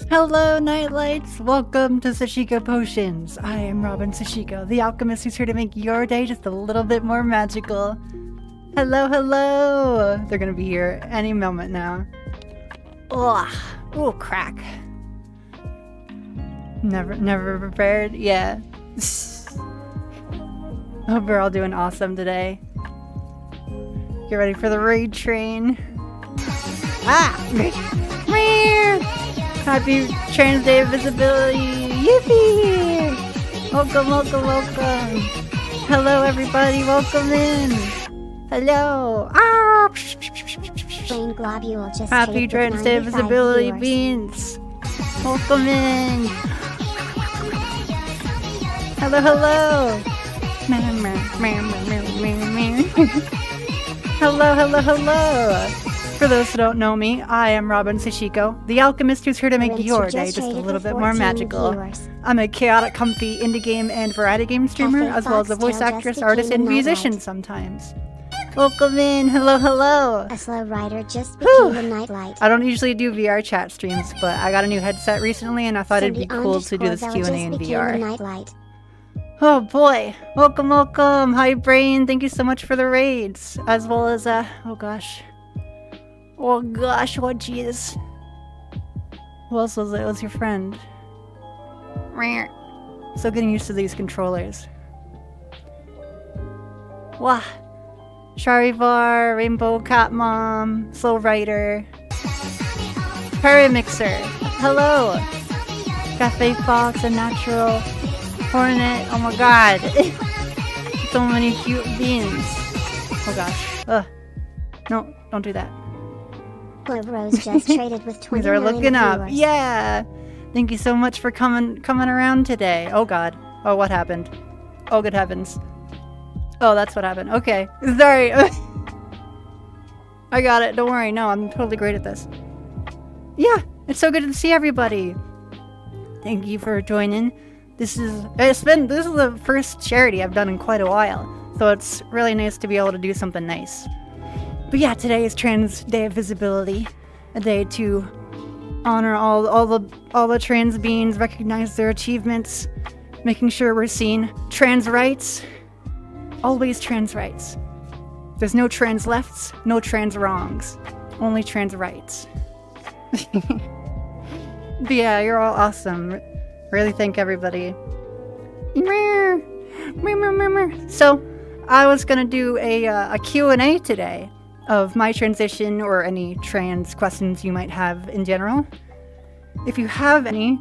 Hello, Nightlights! Welcome to Sashiko Potions. I am Robin Sashiko, the alchemist who's here to make your day just a little bit more magical. Hello, hello! They're gonna be here any moment now. Ugh. Ooh, crack. Never prepared? Yeah. Hope we're all doing awesome today. Get ready for the raid train. Ah! Happy Trans Day of Visibility! Yippee! Welcome, welcome, welcome! Hello everybody, welcome in! Hello! Ah! brain globule just Happy traded Trans with Day 95 Visibility viewers. Beans. Welcome in. Hello, hello. Hello, hello, hello. For those who don't know me, I am Robin Sashiko, the alchemist who's here to make Rinse your just day just a traded little with bit more 14 magical. viewers. I'm a chaotic, comfy indie game and variety game streamer, Cafe as well as a voice Foxtail actress, just artist, became and a musician nightlight. sometimes. Welcome in. Hello, hello. A slow rider just Whew. became a nightlight. I don't usually do VR chat streams, but I got a new headset recently and I thought it'd be cool to do this Q&A in VR. Nightlight. Oh boy. Welcome, welcome. Hi, Brain. Thank you so much for the raids. As well as, oh gosh. Oh gosh, what jeez. Who else was it? It was your friend. Still getting used to these controllers. Wah. Charivar, Rainbow Cat Mom, Slow Rider, Paramixer, hello, Cafe Fox, a natural, Hornet, oh my god, so many cute beans, oh gosh, ugh, no, don't do that. Rose just traded with 29 These are looking up, viewers. yeah, thank you so much for coming around today, oh god, oh what happened, oh good heavens. Oh, that's what happened. Okay. Sorry. I got it. Don't worry. No, I'm totally great at this. Yeah, it's so good to see everybody. Thank you for joining. This is the first charity I've done in quite a while, so it's really nice to be able to do something nice. But yeah, today is Trans Day of Visibility, a day to honor all the trans beings, recognize their achievements, making sure we're seen. Trans rights. Always trans rights. There's no trans lefts, no trans wrongs. Only trans rights. But yeah, you're all awesome. Really thank everybody. So, I was gonna do a Q&A today of my transition or any trans questions you might have in general. If you have any,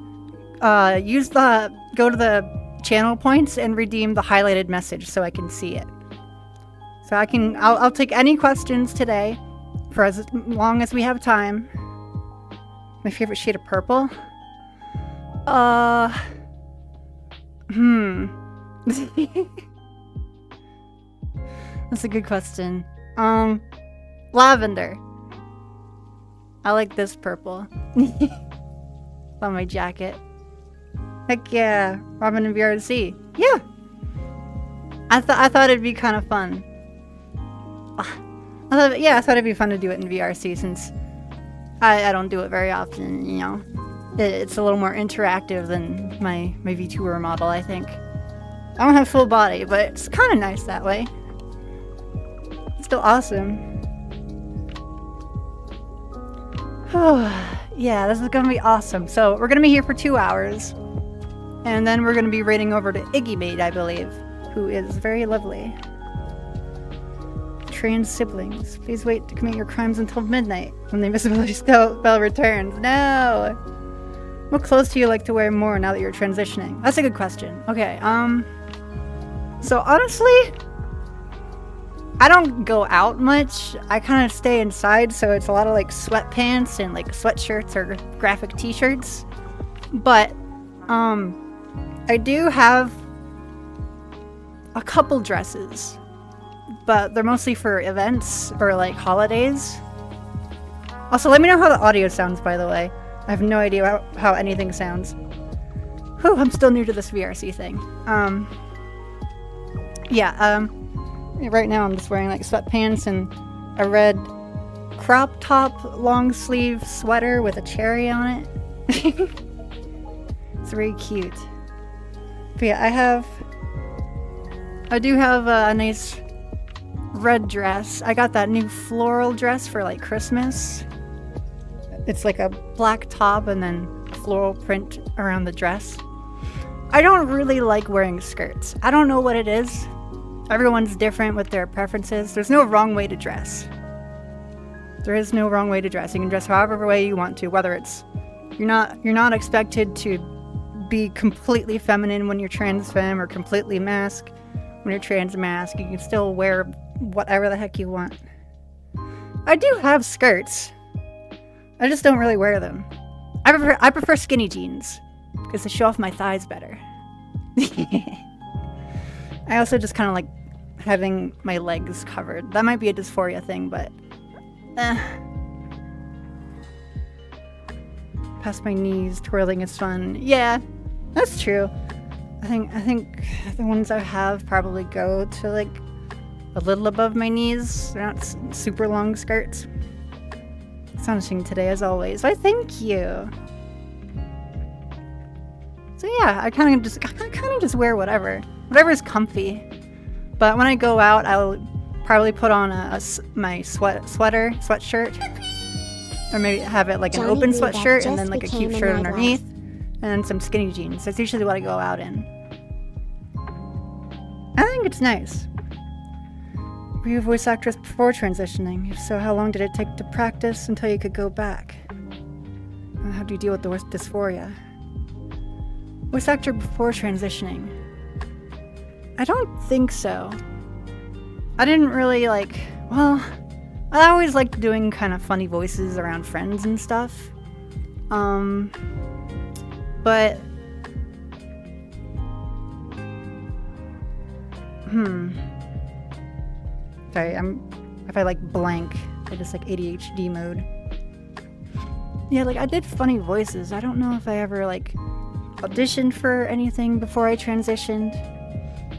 go to the channel points and redeem the highlighted message so I can see it. So I'll take any questions today for as long as we have time. My favorite shade of purple? That's a good question. Lavender. I like this purple. On my jacket. Heck yeah, Robin and VRC. Yeah, I thought it'd be kind of fun. I thought it'd be fun to do it in VRC since I don't do it very often. You know, it's a little more interactive than my VTuber model. I think I don't have full body, but it's kind of nice that way. It's still awesome. Yeah, this is gonna be awesome. So we're gonna be here for 2 hours. And then we're going to be raiding over to Iggy Maid, I believe, who is very lovely. Trans siblings, please wait to commit your crimes until midnight when the invisibility spell returns. No! What clothes do you like to wear more now that you're transitioning? That's a good question. Okay, so honestly, I don't go out much. I kind of stay inside, so it's a lot of like sweatpants and like sweatshirts or graphic t-shirts. But, I do have a couple dresses, but they're mostly for events or like holidays. Also, let me know how the audio sounds, by the way. I have no idea how anything sounds. Whew, I'm still new to this VRC thing. Right now I'm just wearing like sweatpants and a red crop top long sleeve sweater with a cherry on it. It's very cute. But yeah, I do have a nice red dress. I got that new floral dress for like Christmas. It's like a black top and then floral print around the dress. I don't really like wearing skirts. I don't know what it is. Everyone's different with their preferences. There's no wrong way to dress. There is no wrong way to dress. You can dress however way you want to, whether it's you're not expected to be completely feminine when you're trans femme or completely masc when you're trans masc. You can still wear whatever the heck you want. I do have skirts. I just don't really wear them. I prefer skinny jeans because they show off my thighs better. I also just kind of like having my legs covered. That might be a dysphoria thing, but past my knees, twirling is fun. Yeah, that's true. I think the ones I have probably go to like a little above my knees. They're not super long skirts. Astonishing today, as always. Why, thank you. So yeah, I kind of just wear whatever's comfy. But when I go out, I'll probably put on my sweatshirt, or maybe have it like an open sweatshirt and then like a cute shirt underneath, and some skinny jeans. That's usually what I go out in. I think it's nice. Were you a voice actress before transitioning? If so, how long did it take to practice until you could go back? And how do you deal with the dysphoria? Voice actor before transitioning? I don't think so. I didn't really well, I always liked doing kind of funny voices around friends and stuff. But sorry, if I blank, I just ADHD mode. Yeah, I did funny voices. I don't know if I ever auditioned for anything before I transitioned.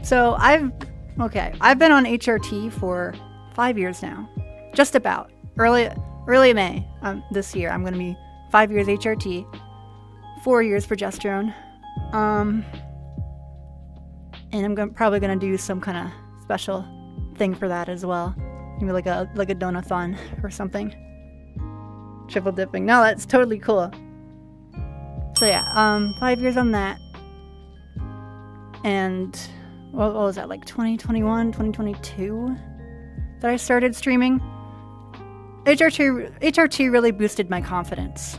So I've been on HRT for 5 years now. Just about. Early May this year, I'm going to be 5 years HRT, 4 years progesterone. And I'm probably going to do some kind of special thing for that as well. Maybe like a donathon or something. Triple dipping. No, that's totally cool. So yeah, 5 years on that. And what was that, 2021, 2022 that I started streaming? HRT really boosted my confidence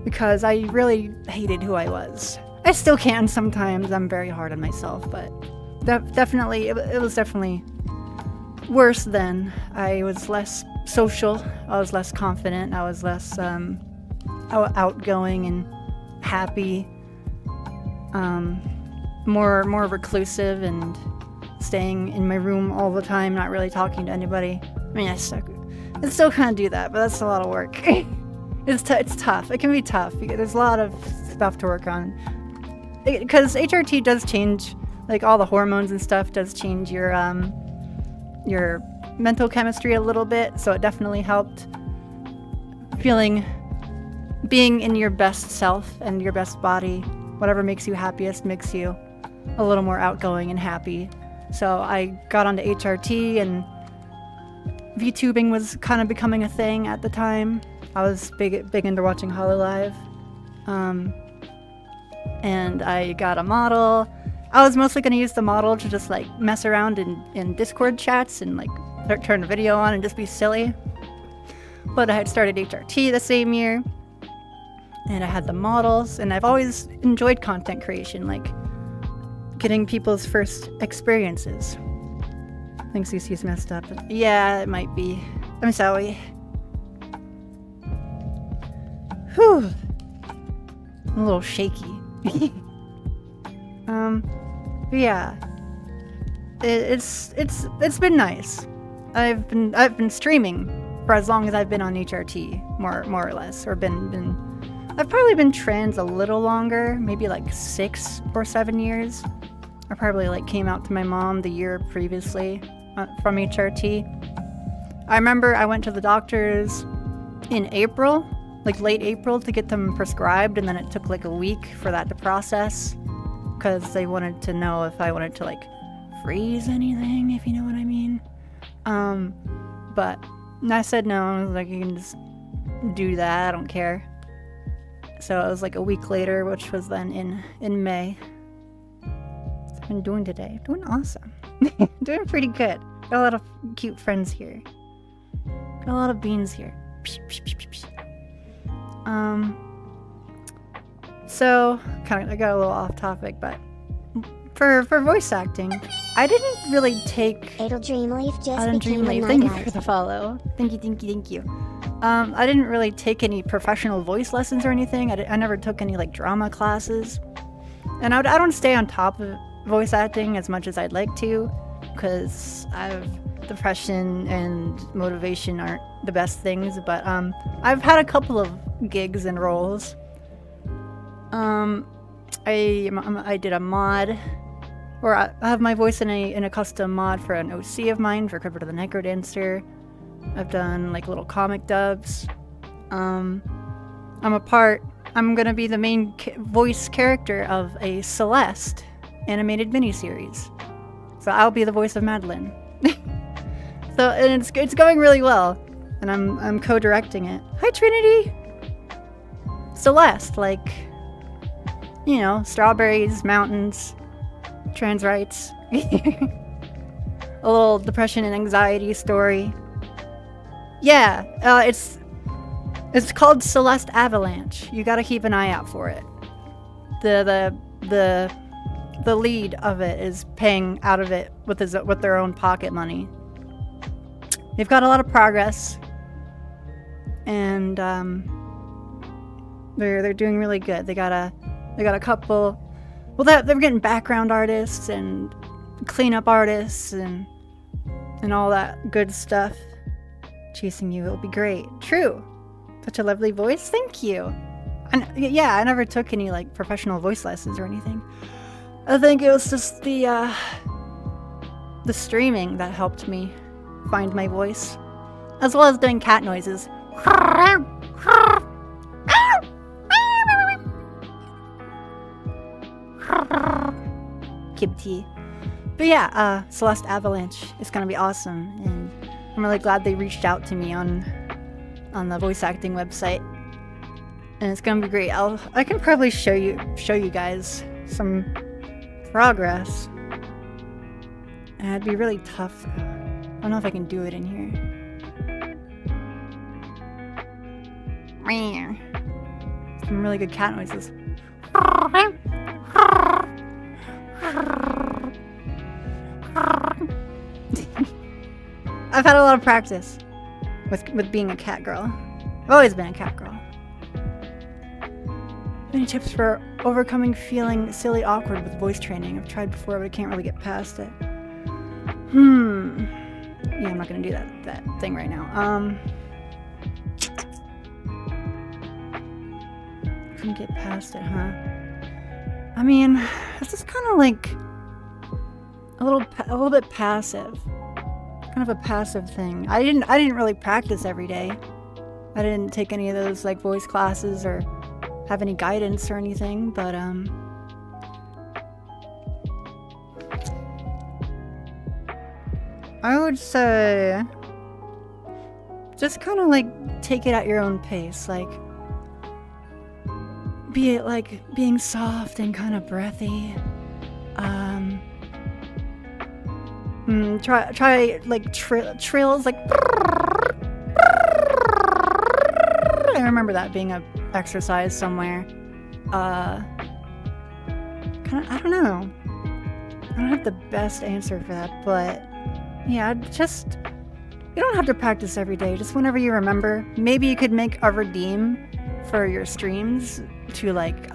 because I really hated who I was. I still can sometimes. I'm very hard on myself, but it was definitely worse then. I was less social. I was less confident. I was less outgoing and happy. More reclusive and staying in my room all the time, not really talking to anybody. I mean, I still kind of do that, but that's a lot of work. It's tough. It can be tough. There's a lot of stuff to work on. Because HRT does change, all the hormones and stuff does change your mental chemistry a little bit, so it definitely helped. Being in your best self and your best body, whatever makes you happiest makes you a little more outgoing and happy. So I got onto HRT, and VTubing was kind of becoming a thing at the time. I was big into watching HoloLive. And I got a model. I was mostly going to use the model to just mess around in Discord chats and turn the video on and just be silly. But I had started HRT the same year, and I had the models, and I've always enjoyed content creation, getting people's first experiences. I think CC's messed up. Yeah, it might be. I'm sorry. Whew. I'm a little shaky. Yeah. It's been nice. I've been streaming for as long as I've been on HRT, more or less, or I've probably been trans a little longer, maybe 6 or 7 years. I probably came out to my mom the year previously from HRT. I remember I went to the doctors in April, late April, to get them prescribed, and then it took a week for that to process because they wanted to know if I wanted to freeze anything, if you know what I mean. But I said no. I was you can just do that. I don't care. So it was a week later, which was then in May. What's I've been doing today? Doing awesome. Doing pretty good. Got a lot of cute friends here. Got a lot of beans here. So I got a little off topic, but For voice acting, I didn't really take Adel Dreamleaf just Adam became a Dreamleaf. Thank you for nightlight. the follow. Thank you. I didn't really take any professional voice lessons or anything. I never took any like drama classes, and I don't stay on top of voice acting as much as I'd like to, because depression and motivation aren't the best things. But I've had a couple of gigs and roles. I did a mod, or I have my voice in a custom mod for an OC of mine for Crypto the Necrodancer. I've done like little comic dubs. I'm gonna be the main voice character of a Celeste animated miniseries. So I'll be the voice of Madeline. So, and it's going really well, and I'm co-directing it. Hi Trinity. Celeste, like, you know, strawberries, mountains, trans rights, a little depression and anxiety story. Yeah, it's called Celeste Avalanche. You gotta keep an eye out for it. The lead of it is paying out of it with their own pocket money. They've got a lot of progress, and they're doing really good. They got a couple. Well, they're getting background artists and cleanup artists and all that good stuff. Chasing you, it'll be great. True. Such a lovely voice. Thank you. And yeah, I never took any like professional voice lessons or anything. I think it was just the streaming that helped me find my voice, as well as doing cat noises. Kibti. But yeah, Celeste Avalanche is gonna be awesome, and I'm really glad they reached out to me on the voice acting website, and it's gonna be great. I can probably show you guys some progress, and it'd be really tough. I don't know if I can do it in here. Some really good cat noises. I've had a lot of practice with being a cat girl. I've always been a cat girl. Any tips for overcoming feeling silly awkward with voice training? I've tried before, but I can't really get past it. Yeah, I'm not gonna do that thing right now. Couldn't get past it, huh? I mean, it's just kind of like a little bit passive. Kind of a passive thing. I didn't really practice every day. I didn't take any of those like voice classes or have any guidance or anything, but I would say just kind of like take it at your own pace, like be it like being soft and kind of breathy. Try like trills, like. I remember that being a exercise somewhere. I don't know. I don't have the best answer for that, but yeah, you don't have to practice every day. Just whenever you remember. Maybe you could make a redeem for your streams to like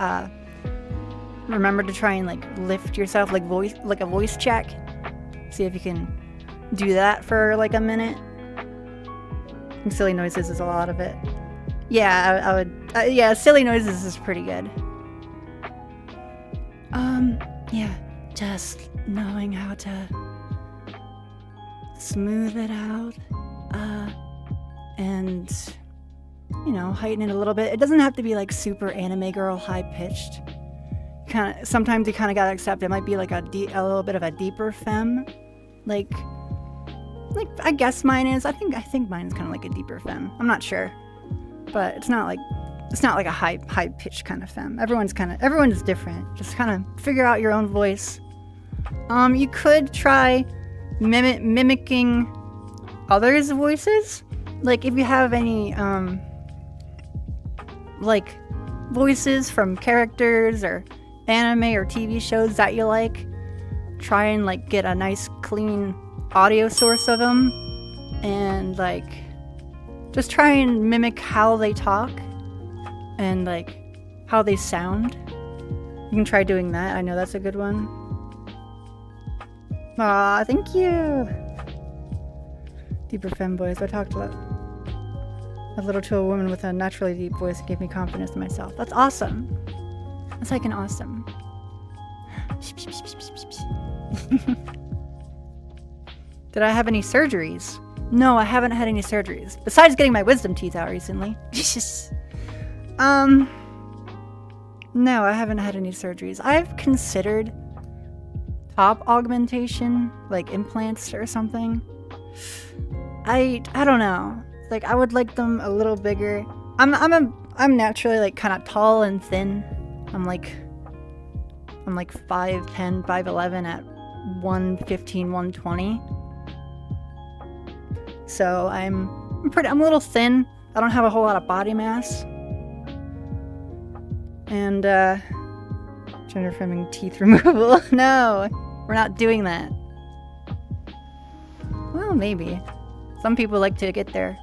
remember to try and like lift yourself, like a voice check. See if you can do that for like a minute. And silly noises is a lot of it. Yeah, I would. Yeah, silly noises is pretty good. Yeah, just knowing how to smooth it out, and you know, heighten it a little bit. It doesn't have to be like super anime girl high pitched. Sometimes you kind of gotta accept it might be like a little bit of a deeper femme, like I guess mine is. I think mine's kind of like a deeper femme. I'm not sure, but it's not like a high pitched kind of femme. Everyone's different. Just kind of figure out your own voice. You could try mimicking others' voices. Like if you have any like voices from characters or anime or TV shows that you like, try and like get a nice clean audio source of them and like just try and mimic how they talk and like how they sound. You can try doing that. I know that's a good one. Aw, thank you. Deeper femboys. I talked a little to a woman with a naturally deep voice and gave me confidence in myself. That's awesome. That's like an awesome. Did I have any surgeries? No, I haven't had any surgeries. Besides getting my wisdom teeth out recently. No, I haven't had any surgeries. I've considered top augmentation, like implants or something. I don't know. Like I would like them a little bigger. I'm naturally like kind of tall and thin. I'm like 5'10", 5'11" at 115, 120. So I'm a little thin. I don't have a whole lot of body mass. And gender affirming teeth removal. No, we're not doing that. Well, maybe. Some people like to get their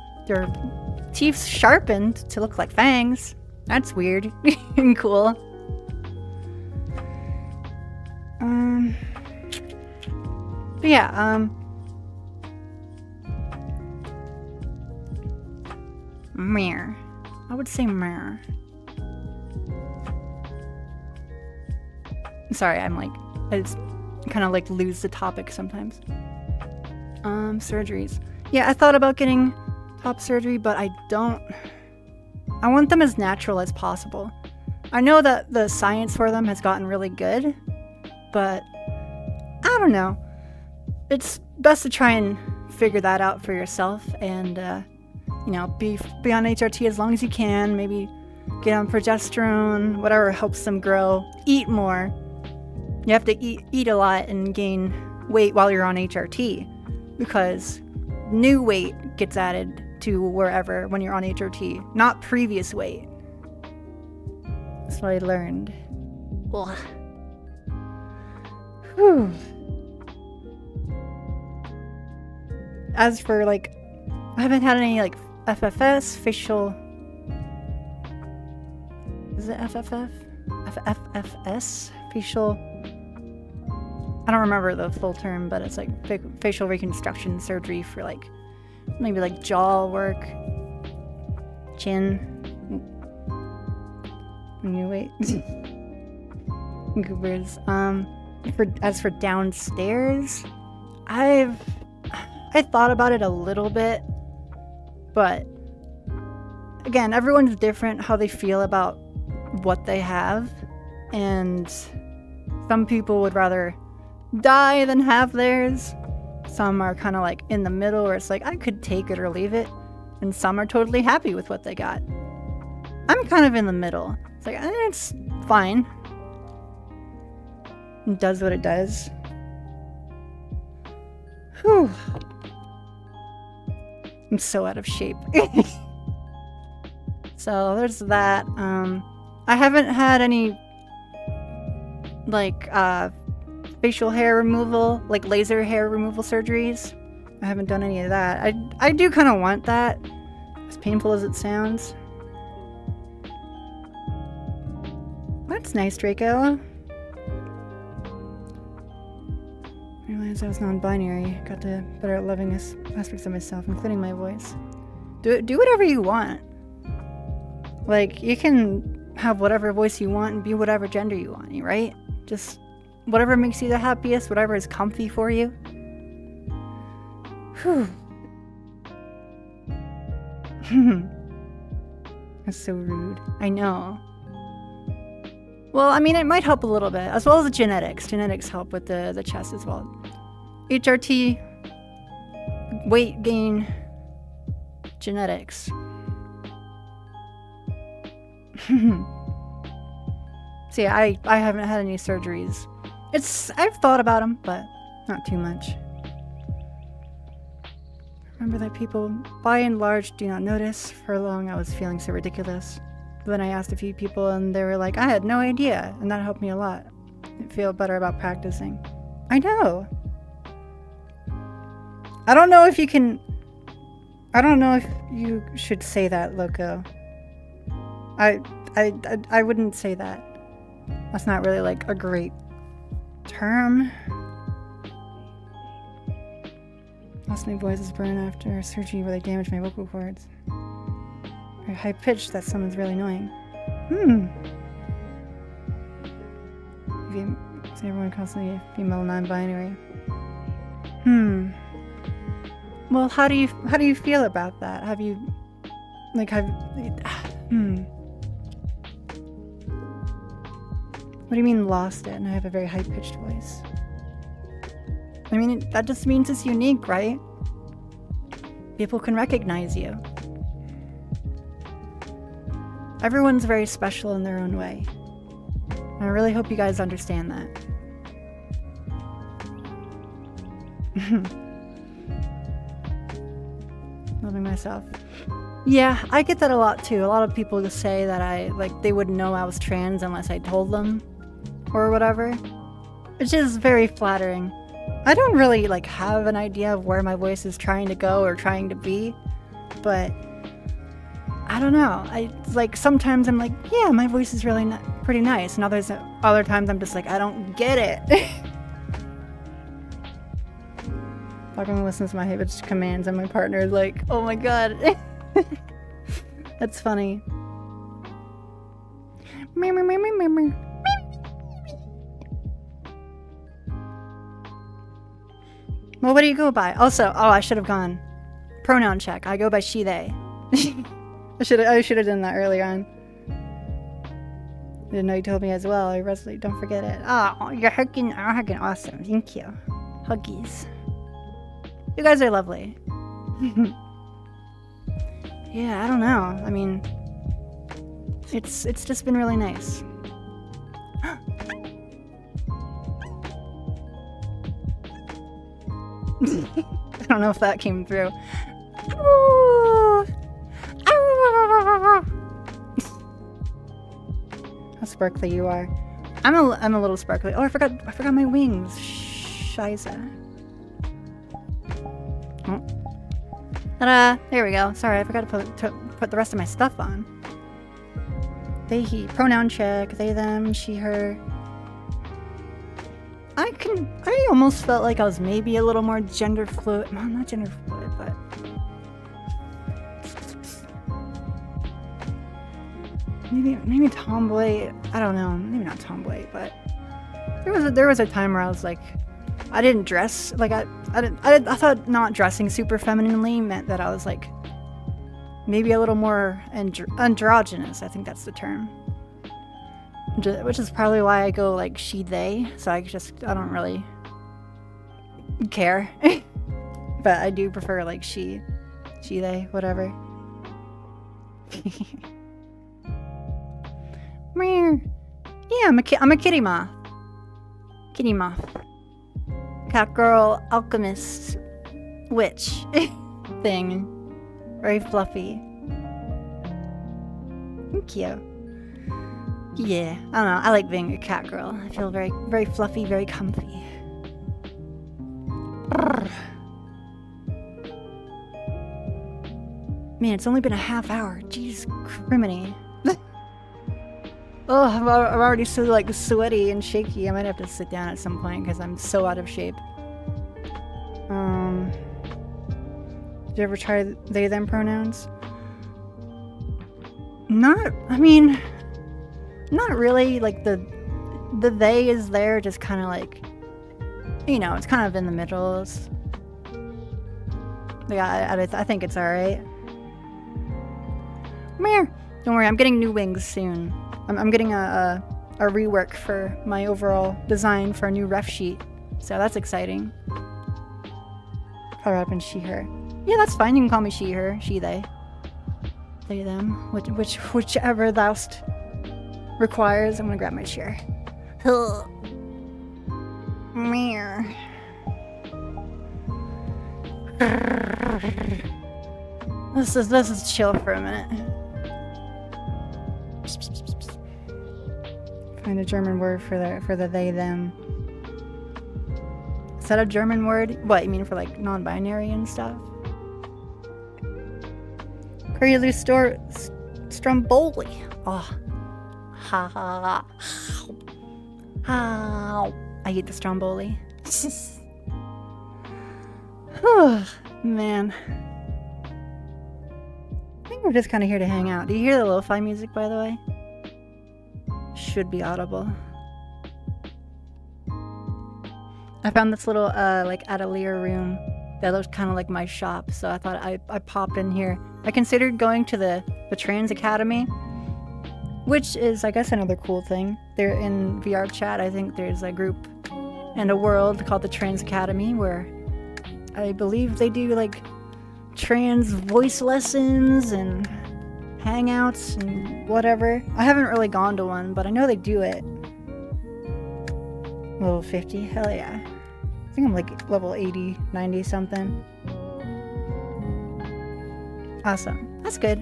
teeth sharpened to look like fangs. That's weird and cool. But yeah, meh. I would say meh. Sorry, I just kind of like lose the topic sometimes. Surgeries. Yeah, I thought about getting top surgery, but I want them as natural as possible. I know that the science for them has gotten really good, but I don't know. It's best to try and figure that out for yourself and, you know, be on HRT as long as you can. Maybe get on progesterone, whatever helps them grow. Eat more. You have to eat a lot and gain weight while you're on HRT because new weight gets added to wherever when you're on HRT, not previous weight. That's what I learned. Ugh. Whew. As for like, I haven't had any like FFS, facial. Is it FFF? FFS? Facial. I don't remember the full term, but it's like facial reconstruction surgery for like maybe like jaw work, chin. New weight. Goobers. As for downstairs, I thought about it a little bit, but again, everyone's different how they feel about what they have, and some people would rather die than have theirs. Some are kind of like in the middle where it's like I could take it or leave it, and some are totally happy with what they got. I'm kind of in the middle. It's like it's fine. It does what it does. Whew. I'm so out of shape. So there's that. I haven't had any like facial hair removal, like laser hair removal surgeries. I haven't done any of that. I do kind of want that, as painful as it sounds. That's nice, Draco. I realized I was non-binary. Got to better at loving aspects of myself, including my voice. Do whatever you want. Like, you can have whatever voice you want and be whatever gender you want, right? Just whatever makes you the happiest, whatever is comfy for you. Whew. That's so rude. I know. Well, I mean, it might help a little bit, as well as the genetics. Genetics help with the chest as well. HRT, weight gain, genetics. So yeah, I haven't had any surgeries. I've thought about them, but not too much. Remember that people, by and large, do not notice. For long, I was feeling so ridiculous. But then I asked a few people, and they were like, I had no idea, and that helped me a lot. I feel better about practicing. I know. I don't know if you can... I don't know if you should say that, Loco. I wouldn't say that. That's not really like a great term. Lost my voice is burned after surgery where they damaged my vocal cords. Very high pitched that someone's really annoying. Is everyone constantly female non-binary? Well, how do you feel about that? Have you What do you mean lost it and I have a very high-pitched voice? I mean, that just means it's unique, right? People can recognize you. Everyone's very special in their own way. And I really hope you guys understand that. Loving myself. Yeah, I get that a lot too. A lot of people just say that they wouldn't know I was trans unless I told them. Or whatever. Which is very flattering. I don't really have an idea of where my voice is trying to go or trying to be. But I don't know. Sometimes I'm like, yeah, my voice is really pretty nice. And other times I'm just like, I don't get it. Fucking listens to my high-pitched commands and my partner is like, oh my god. That's funny. Well, what do you go by? Also, I should have gone. Pronoun check. I go by she, they. I should have done that earlier on. I didn't know you told me as well. I resolutely don't forget it. Oh, you're hugging awesome. Thank you. Huggies. You guys are lovely. Yeah, I don't know. I mean, it's just been really nice. I don't know if that came through. How sparkly you are. I'm a little sparkly. Oh, I forgot my wings. Shiza. Oh. Ta-da! There we go. Sorry, I forgot to put the rest of my stuff on. They, he. Pronoun check. They, them, she, her. I almost felt like I was maybe a little more gender fluid. Well, not gender fluid, but... Maybe tomboy. I don't know. Maybe not tomboy, but... There was a time where I was like... I didn't dress... I thought not dressing super femininely meant that I was like... Maybe a little more androgynous. I think that's the term. Which is probably why I go like she, they. So I don't really care. But I do prefer like she, they, whatever. Yeah, I'm a kitty moth. Kitty moth. Cat girl, alchemist, witch thing. Very fluffy. Thank you. Yeah, I don't know. I like being a cat girl. I feel very, very fluffy, very comfy. Brr. Man, it's only been a half hour. Jeez, criminy. Oh, I'm already so like sweaty and shaky. I might have to sit down at some point because I'm so out of shape. Did you ever try they, them pronouns? Not really. Like the they is there just kind of like, you know, it's kind of in the middle. Yeah, I think it's alright. Don't worry, I'm getting new wings soon. I'm getting a rework for my overall design for a new ref sheet. So that's exciting. Power up and she, her. Yeah, that's fine. You can call me she, her, she, they. They, them. Whichever thou'st requires. I'm gonna grab my chair. Let's just chill for a minute. Find a German word for the they, them. Is that a German word? What, you mean for like non-binary and stuff? Curly Stromboli. Oh. Ha ha ha. How? I eat the Stromboli. Whew, man. I think we're just kind of here to hang out. Do you hear the lo-fi music, by the way? Should be audible. I found this little, like, atelier room that looks kind of like my shop, so I thought I pop in here. I considered going to the Trans Academy, which is, I guess, another cool thing. They're in VR chat. I think there's a group and a world called the Trans Academy where I believe they do, like, trans voice lessons and hangouts and whatever. I haven't really gone to one, but I know they do it. Level 50? Hell yeah. I think I'm like level 80, 90 something. Awesome. That's good.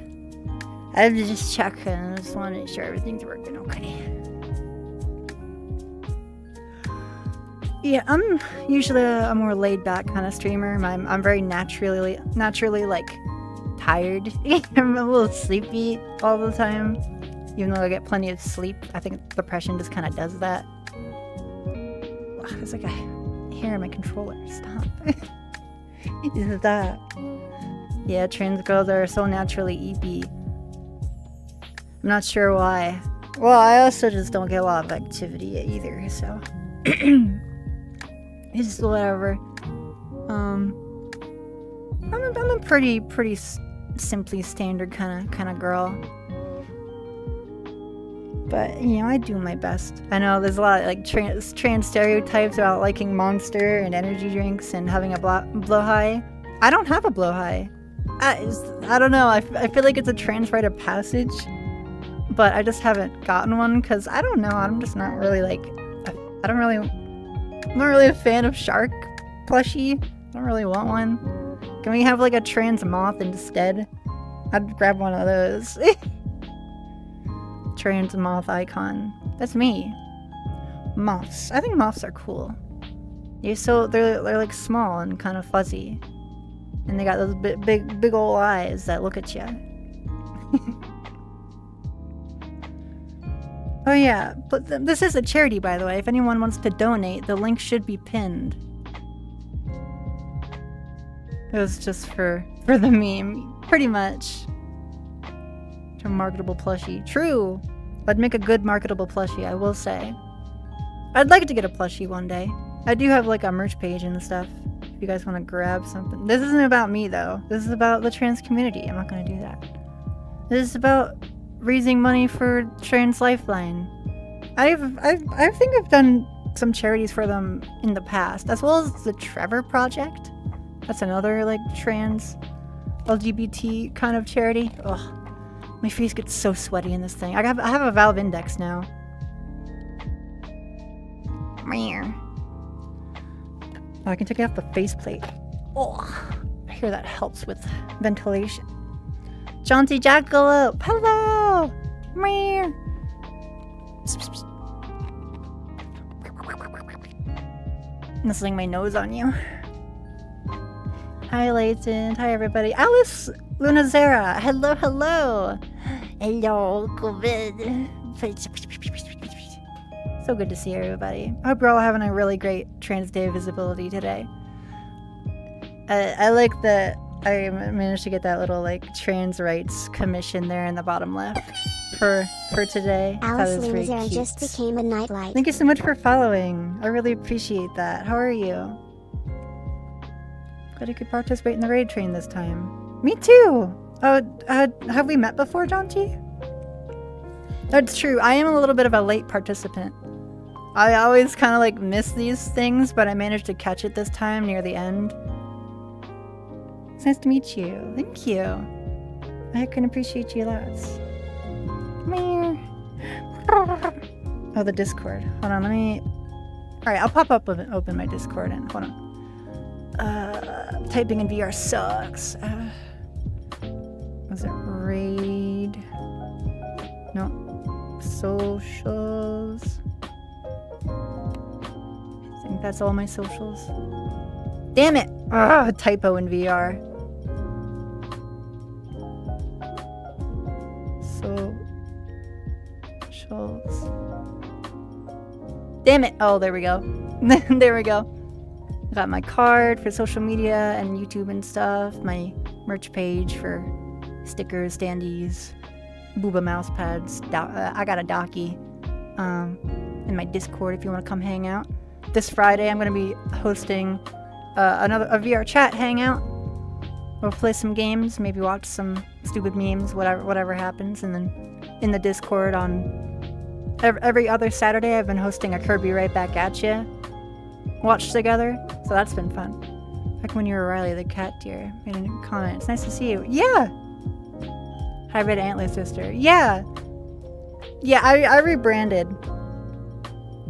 I have to just check and I just want to make sure everything's working okay. Yeah, I'm usually a more laid back kind of streamer. I'm very naturally like tired. I'm a little sleepy all the time. Even though I get plenty of sleep, I think depression just kind of does that. There's like a hair in my controller. Stop. Is that? Yeah, trans girls are so naturally EP. I'm not sure why. Well, I also just don't get a lot of activity either, so it's whatever. I'm a pretty simply standard kind of girl. But, you know, I do my best. I know there's a lot of, like, trans stereotypes about liking Monster and energy drinks and having a blowhigh. I don't have a blowhigh. I don't know. I feel like it's a trans rite of passage. But I just haven't gotten one because, I don't know. I'm just not really, like... I'm not really a fan of shark plushie. I don't really want one. Can we have, like, a trans moth instead? I'd grab one of those. Trans moth icon. That's me. Moths. I think moths are cool. They're like small and kind of fuzzy, and they got those big old eyes that look at you. Oh yeah, but this is a charity, by the way. If anyone wants to donate, the link should be pinned. It was just for the meme, pretty much. A marketable plushie. True! I'd make a good marketable plushie, I will say. I'd like to get a plushie one day. I do have like a merch page and stuff. If you guys want to grab something. This isn't about me though. This is about the trans community. I'm not going to do that. This is about raising money for Trans Lifeline. I think I've done some charities for them in the past, as well as the Trevor Project. That's another like trans LGBT kind of charity. Ugh. My face gets so sweaty in this thing. I have a Valve Index now. Oh, I can take it off the faceplate. Oh, I hear that helps with ventilation. Jaunty Jackalope, hello! Nestling my nose on you. Hi, Latent. Hi, everybody. Alice Lunazera. Hello, hello. Hello, COVID. So good to see everybody. I hope you're all having a really great Trans Day visibility today. I like that I managed to get that little like trans rights commission there in the bottom left for today. Alice Lunazera just became a nightlight. Thank you so much for following. I really appreciate that. How are you? Glad you could participate in the raid train this time. Me too! Have we met before, Jaunty? That's true. I am a little bit of a late participant. I always kind of like miss these things, but I managed to catch it this time near the end. It's nice to meet you. Thank you. I can appreciate you lots. Come here. Oh, the Discord. Hold on, let me... Alright, I'll pop up and open my Discord and hold on. Typing in VR sucks. Was it raid? No. Socials. think that's all my socials. Damn it! Ugh, typo in VR. Socials. Damn it! Oh, there we go. There we go. Got my card for social media and YouTube and stuff. My merch page for stickers, standees, booba mouse pads. I got a docky. In my Discord if you want to come hang out. This Friday I'm going to be hosting a VR chat hangout. We'll play some games, maybe watch some stupid memes, whatever happens, and then in the Discord on every other Saturday I've been hosting a Kirby Right Back At Ya watch together, so that's been fun. Back when you were Riley the cat deer, made a new comment. It's nice to see you. Yeah! Hybrid Antler Sister. Yeah! Yeah, I rebranded.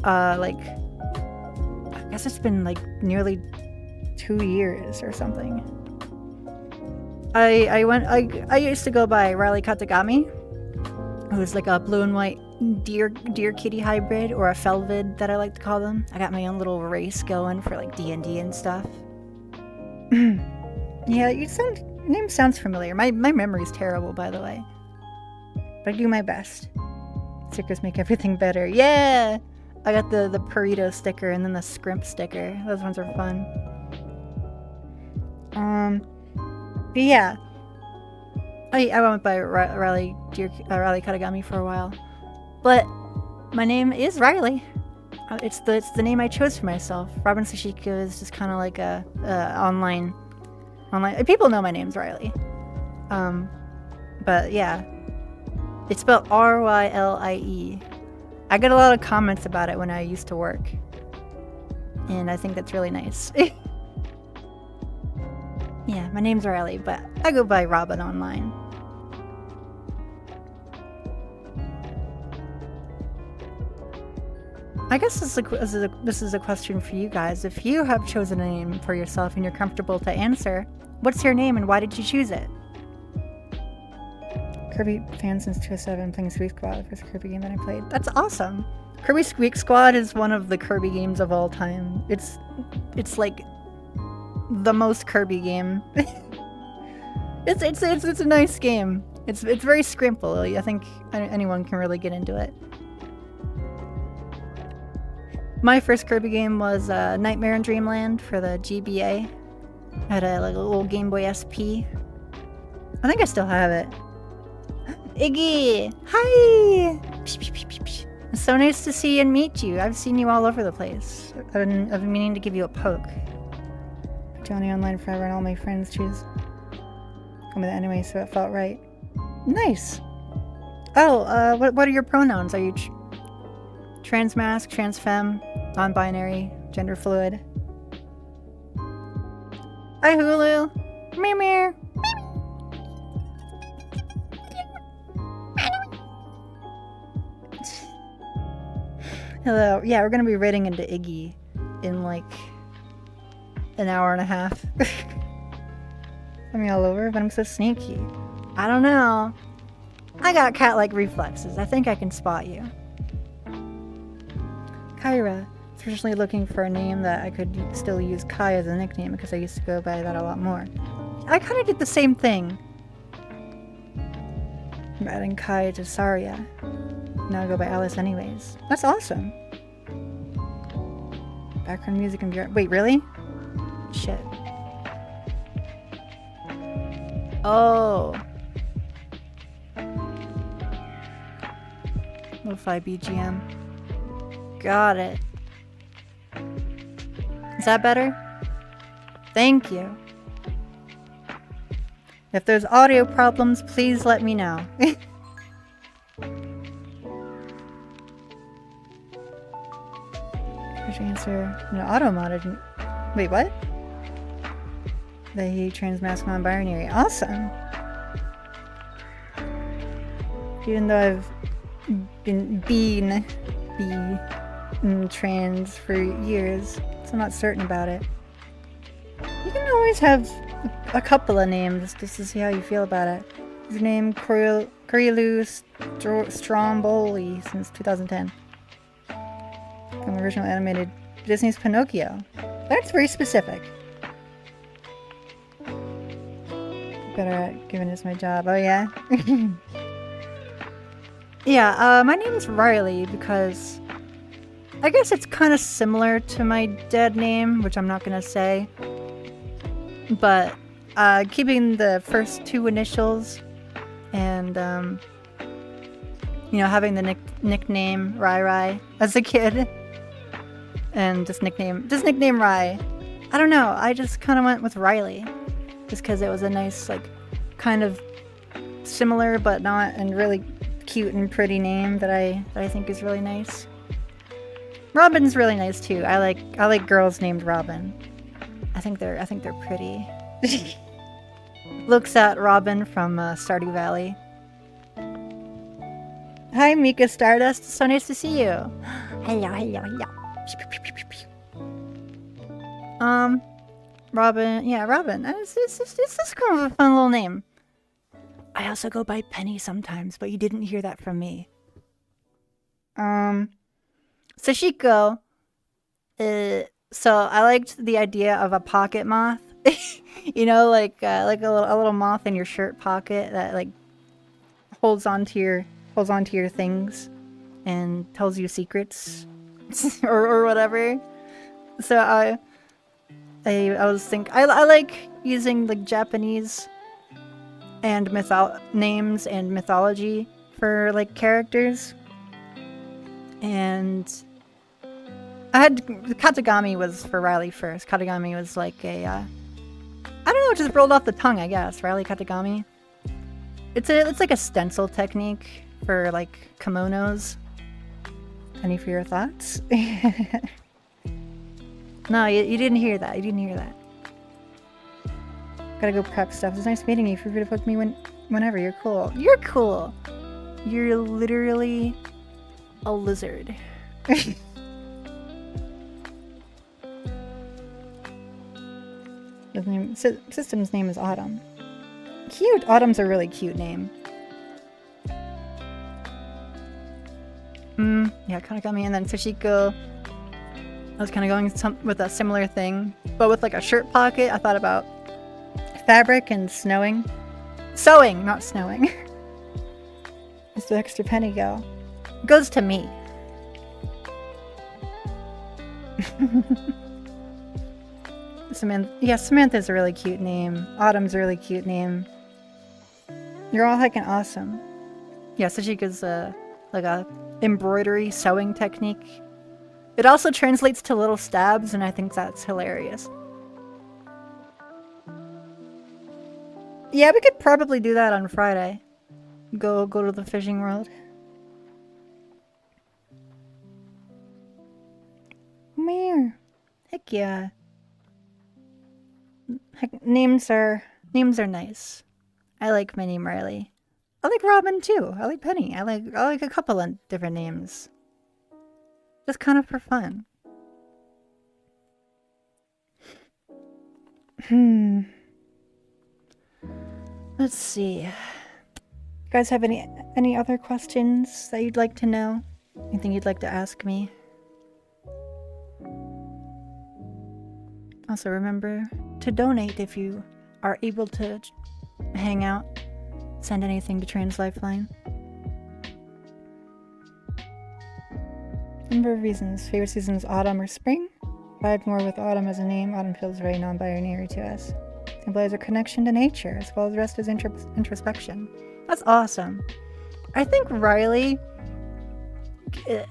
Like, I guess it's been like nearly 2 years or something. I used to go by Riley Katagami, who's like a blue and white deer kitty hybrid, or a Felvid that I like to call them. I got my own little race going for like D&D and stuff. Yeah, your name sounds familiar. My memory's terrible, by the way. But I do my best. Stickers make everything better. Yeah! I got the burrito sticker and then the scrimp sticker. Those ones are fun. But yeah. I went by Riley Katagami for a while. But my name is Riley. It's the name I chose for myself. Robin Sashika is just kind of like a online. People know my name's Riley. But yeah. It's spelled R-Y-L-I-E. I get a lot of comments about it when I used to work. And I think that's really nice. Yeah, my name's Riley, but I go by Robin online. I guess this is a question for you guys. If you have chosen a name for yourself and you're comfortable to answer, what's your name and why did you choose it? Kirby fan since 2007, playing Squeak Squad, the first Kirby game that I played. That's awesome. Kirby Squeak Squad is one of the Kirby games of all time. It's like the most Kirby game. It's a nice game. It's very scrimple. I think anyone can really get into it. My first Kirby game was Nightmare in Dreamland for the GBA. I had a little Game Boy SP. I think I still have it. Iggy! Hi! It's so nice to see and meet you. I've seen you all over the place. I've been meaning to give you a poke. Johnny online forever and all my friends choose. Come with it anyway, so it felt right. Nice! Oh, what are your pronouns? Are you transmasc, transfemme, non-binary, gender fluid? Hi, Hulu! Meow meow! Hello. Yeah, we're gonna be raiding into Iggy in like an hour and a half. I'm all over, but I'm so sneaky. I don't know. I got cat-like reflexes. I think I can spot you. Kyra. Traditionally looking for a name that I could still use Kai as a nickname because I used to go by that a lot more. I kind of did the same thing. I'm adding Kai to Saria. Now I go by Alice anyways. That's awesome. Background music and VR. Wait, really? Shit. Oh. Lo-fi BGM. Got it. Is that better? Thank you. If there's audio problems, please let me know. Answer no auto-modded. Wait, what? They transmask non-binary. Awesome. Even though I've been trans for years, so I'm not certain about it. You can always have a couple of names just to see how you feel about it. His name Kurilu Stromboli since 2010. From the original animated Disney's Pinocchio. That's very specific. Better at giving this my job. Oh yeah? Yeah, my name is Riley because I guess it's kind of similar to my dead name, which I'm not gonna say. But keeping the first two initials and you know, having the nickname Rai Rai as a kid, and just nickname Rai. I don't know. I just kind of went with Riley, just because it was a nice, like, kind of similar but not, and really cute and pretty name that I think is really nice. Robin's really nice too. I like girls named Robin. I think they're pretty. Looks at Robin from Stardew Valley. Hi, Mika Stardust. So nice to see you. Hello. Robin. Yeah, Robin. It's just kind of a fun little name. I also go by Penny sometimes, but you didn't hear that from me. Sashiko. So I liked the idea of a pocket moth. You know, like a little moth in your shirt pocket that like holds onto your things and tells you secrets or whatever. So I was thinking I like using like Japanese and names and mythology for like characters. And I had Katagami was for Riley first. Katagami was like a I don't know, it just rolled off the tongue, I guess. Riley Katagami. It's like a stencil technique for like kimonos. Any for your thoughts? No, you didn't hear that. You didn't hear that. Gotta go prep stuff. It's nice meeting you. Feel free to book me whenever. You're cool. You're cool. You're literally a lizard. System's name is Autumn. Cute. Autumn's a really cute name. Yeah, Kanagami, and then Sashiko. I was kind of going with a similar thing, but with like a shirt pocket. I thought about fabric and sewing, not snowing. Where's the extra penny go? It goes to me. Samantha's a really cute name. Autumn's a really cute name. You're all heckin' awesome. Yeah, Sashika's like a embroidery sewing technique. It also translates to little stabs, and I think that's hilarious. Yeah, we could probably do that on Friday. Go to the fishing world. Meow. Heck yeah. Heck, names are nice. I like my name Riley. I like Robin too. I like Penny. I like a couple of different names. Just kind of for fun. Let's see. You guys have any other questions that you'd like to know? Anything you'd like to ask me? Also remember to donate if you are able to hang out. Send anything to Trans Lifeline. Number of reasons. Favorite seasons, autumn or spring? Vibe more with autumn as a name. Autumn feels very non-binary to us. Implies a connection to nature, as well as the rest is introspection. That's awesome. I think Riley,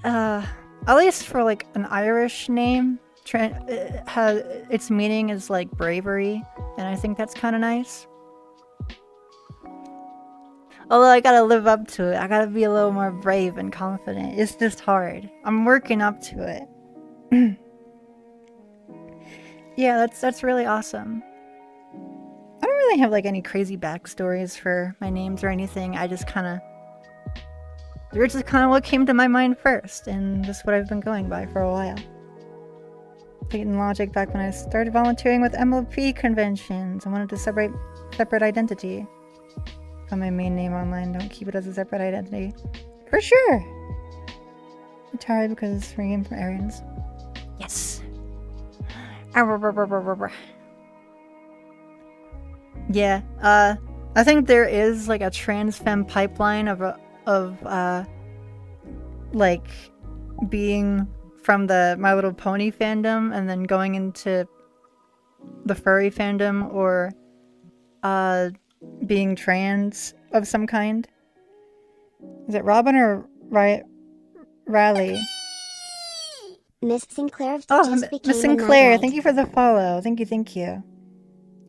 at least for like an Irish name, its meaning is like bravery, and I think that's kind of nice. Although I gotta live up to it. I gotta be a little more brave and confident. It's just hard. I'm working up to it. Yeah, that's really awesome. I don't really have like any crazy backstories for my names or anything. They're just kind of what came to my mind first, and just what I've been going by for a while. Taking logic back when I started volunteering with MLP conventions. I wanted to separate identity. On my main name online, don't keep it as a separate identity. For sure! Atari because it's ringing from errands. Yes! Yeah, I think there is like a trans femme pipeline of like being from the My Little Pony fandom and then going into the furry fandom, or being trans of some kind. Is it Robin or Riley? Miss Sinclair Oh, just became Miss a Sinclair, nightlight. thank you for the follow. Thank you.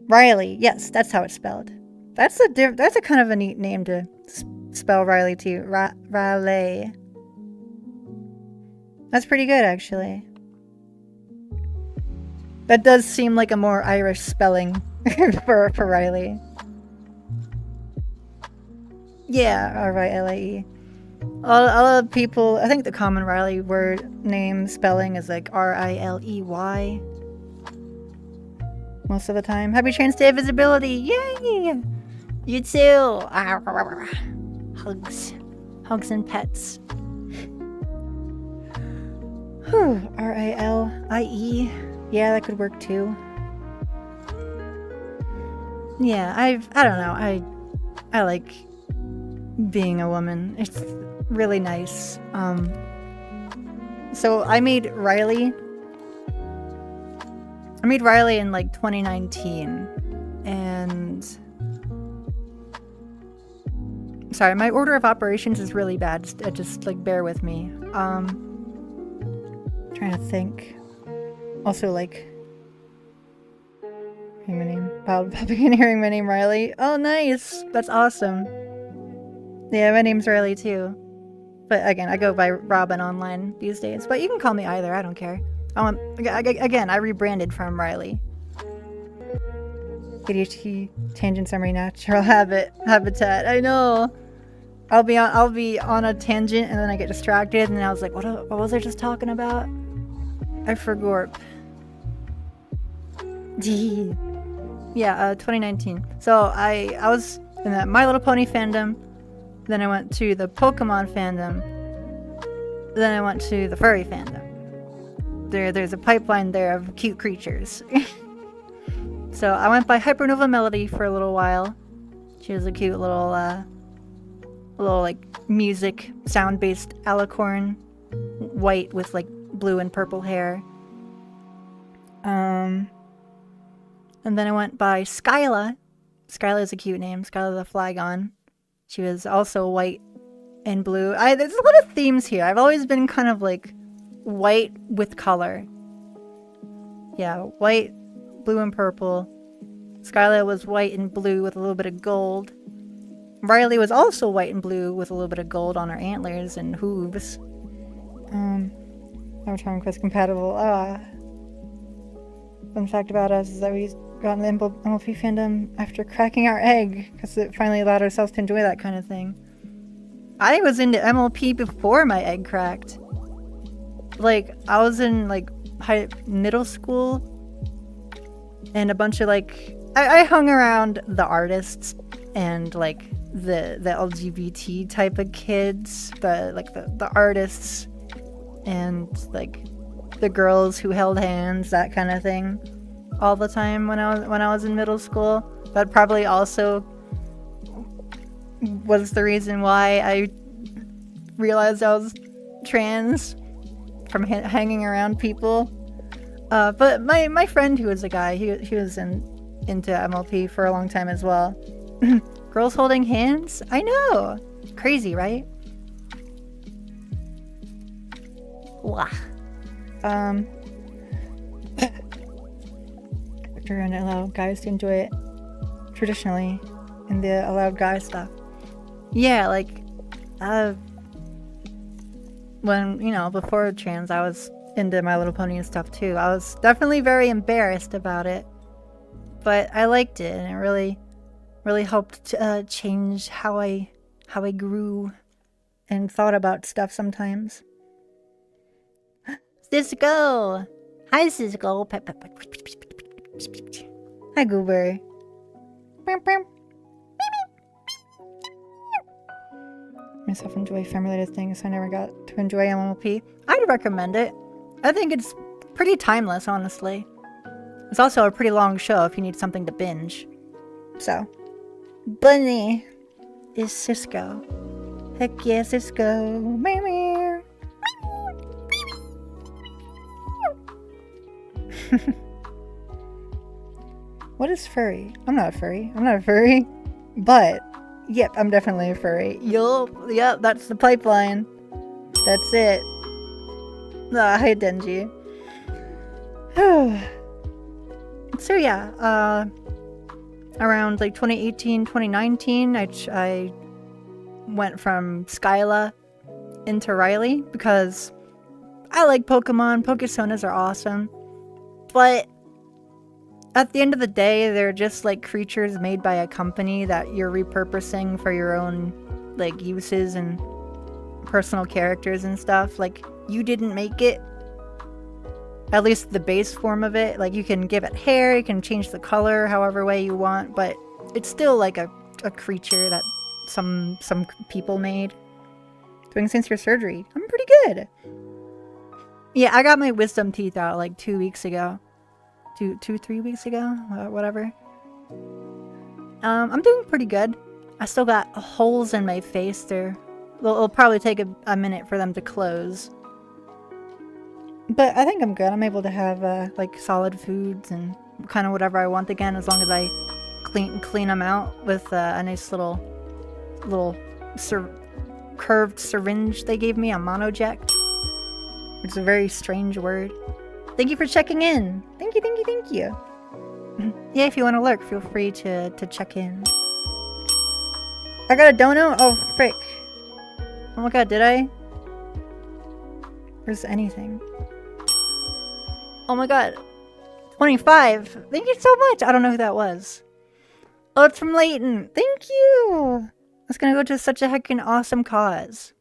Riley, yes, that's how it's spelled. That's a kind of a neat name to spell Riley too. Riley. That's pretty good, actually. That does seem like a more Irish spelling for Riley. Yeah, R-I-L-A-E. All of people, I think the common Riley word name spelling is like R-I-L-E-Y. Most of the time. Happy Trans Day of Visibility! Yay! You too! Hugs. Hugs and pets. Whew. R-I-L-I-E. Yeah, that could work too. Yeah, I don't know. I like being a woman. It's really nice. So I made Riley in like 2019, and sorry, my order of operations is really bad. Just like bear with me. Trying to think. Also, like, hearing my name. Begin hearing my name, Riley. Oh, nice. That's awesome. Yeah, my name's Riley too. But again, I go by Robin online these days. But you can call me either. I don't care. Again, I rebranded from Riley. ADHD tangents are my natural habitat. I know. I'll be on a tangent and then I get distracted and then I was like, what was I just talking about? I forgot. Yeah, 2019. So I was in the My Little Pony fandom. Then I went to the Pokemon fandom. Then I went to the furry fandom. There's a pipeline there of cute creatures. So I went by Hypernova Melody for a little while. She was a cute little like music sound-based alicorn, white with like blue and purple hair. And then I went by Skyla. Skyla is a cute name. Skyla the Flygon. She was also white and blue. There's a lot of themes here. I've always been kind of like white with color. Yeah, white, blue, and purple. Skyla was white and blue with a little bit of gold. Riley was also white and blue with a little bit of gold on her antlers and hooves. Avatar and Quest compatible. Fun fact about us is that we got in the MLP fandom after cracking our egg, because it finally allowed ourselves to enjoy that kind of thing. I was into MLP before my egg cracked. Like, I was in like middle school, and a bunch of like I hung around the artists and like the LGBT type of kids, the artists and like the girls who held hands, that kind of thing, all the time when I was in middle school. That probably also was the reason why I realized I was trans, from hanging around people. But my friend who was a guy, he was into MLP for a long time as well. Girls holding hands? I know. Crazy, right? Wah. We're gonna allow guys to enjoy it traditionally in the allowed guy stuff. Yeah, like, when, before trans, I was into My Little Pony and stuff too. I was definitely very embarrassed about it, but I liked it, and it really helped to change how I grew and thought about stuff sometimes. Cisco! Hi, Cisco! Hi, Goober. Myself enjoy family-related things. I never got to enjoy MLP. I'd recommend it. I think it's pretty timeless, honestly. It's also a pretty long show if you need something to binge. So, Bunny is Cisco. Heck yeah, Cisco. Meow, meow. What is furry? I'm not a furry. I'm not a furry. But, yep, I'm definitely a furry. Yep, that's the pipeline. That's it. Ah, hi, Denji. So yeah, around like 2018, 2019, I went from Skyla into Riley because I like Pokemon. Pokesonas are awesome. But at the end of the day, they're just like creatures made by a company that you're repurposing for your own like uses and personal characters and stuff. Like, you didn't make it. At least the base form of it. Like, you can give it hair, you can change the color however way you want, but it's still like a creature that some people made. Doing since your surgery. I'm pretty good. Yeah, I got my wisdom teeth out like 2 weeks ago. 3 weeks ago? Whatever. I'm doing pretty good. I still got holes in my face there. It'll probably take a minute for them to close. But I think I'm good. I'm able to have like solid foods and kind of whatever I want again, as long as I clean them out with a nice little curved syringe they gave me, a monoject. It's a very strange word. Thank you for checking in. Thank you. Yeah, if you want to lurk, feel free to check in. I got a dono? Oh, frick. Oh my god, did I? Where's anything? Oh my god. 25. Thank you so much. I don't know who that was. Oh, it's from Leighton. Thank you. That's gonna go to such a heckin' awesome cause.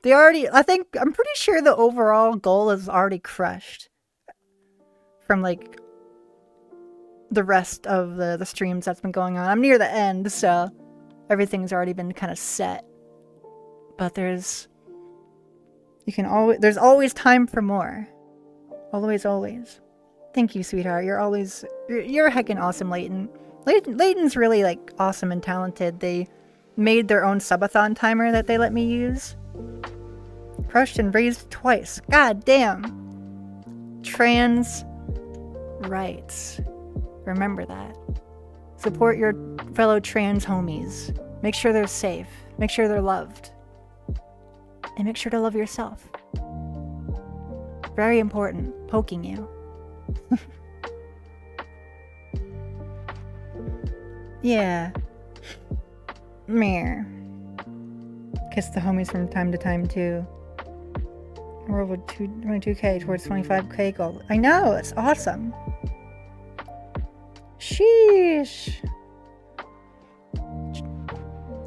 I'm pretty sure the overall goal is already crushed. From like the rest of the streams that's been going on. I'm near the end, so everything's already been kind of set. But there's always time for more. Always. Thank you, sweetheart. You're a heckin' awesome, Leighton. Leighton's really like awesome and talented. They made their own subathon timer that they let me use. Crushed and raised twice. God damn. Trans rights. Remember that. Support your fellow trans homies. Make sure they're safe. Make sure they're loved. And make sure to love yourself. Very important. Poking you. Yeah. Meh. Kiss the homies from time to time too. We're over 22k towards 25k goal. I know, it's awesome. Sheesh.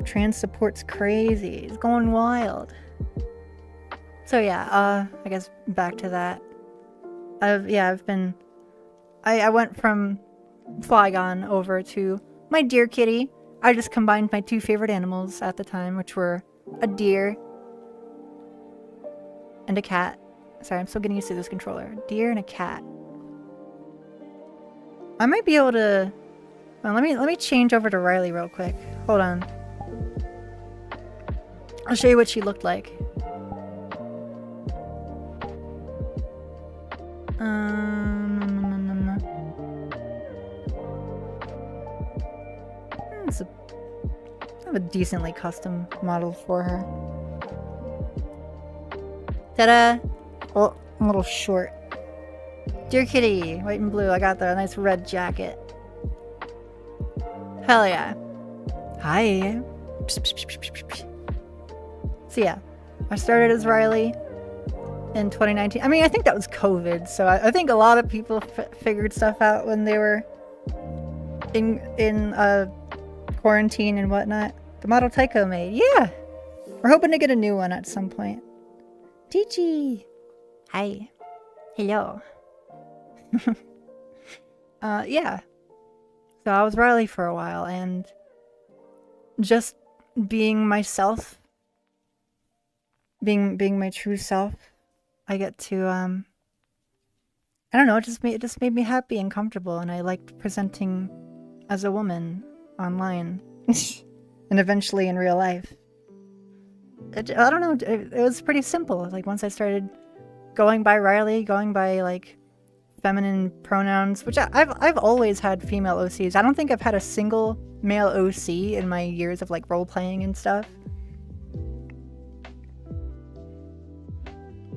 Trans support's crazy. It's going wild. So yeah, I guess back to that. I went from Flygon over to my deer kitty. I just combined my two favorite animals at the time, which were a deer and a cat. Sorry, I'm still getting used to this controller. Deer and a cat. I might be able to... Well, let me change over to Riley real quick. Hold on. I'll show you what she looked like. I have a decently custom model for her. Ta-da! Oh, I'm a little short. Dear kitty, white and blue. I got the nice red jacket. Hell yeah. Hi. So yeah, I started as Riley in 2019. I mean, I think that was COVID, so I think a lot of people figured stuff out when they were in quarantine and whatnot. The model Tycho made. Yeah! We're hoping to get a new one at some point. Teachy! Hi. Hello. Yeah. So I was Riley for a while, and just being myself, being my true self, I get to I don't know, it just made me happy and comfortable, and I liked presenting as a woman online and eventually in real life. I don't know, it was pretty simple. Like, once I started going by Riley, going by like feminine pronouns, which I've always had female OCs. I don't think I've had a single male OC in my years of like role playing and stuff.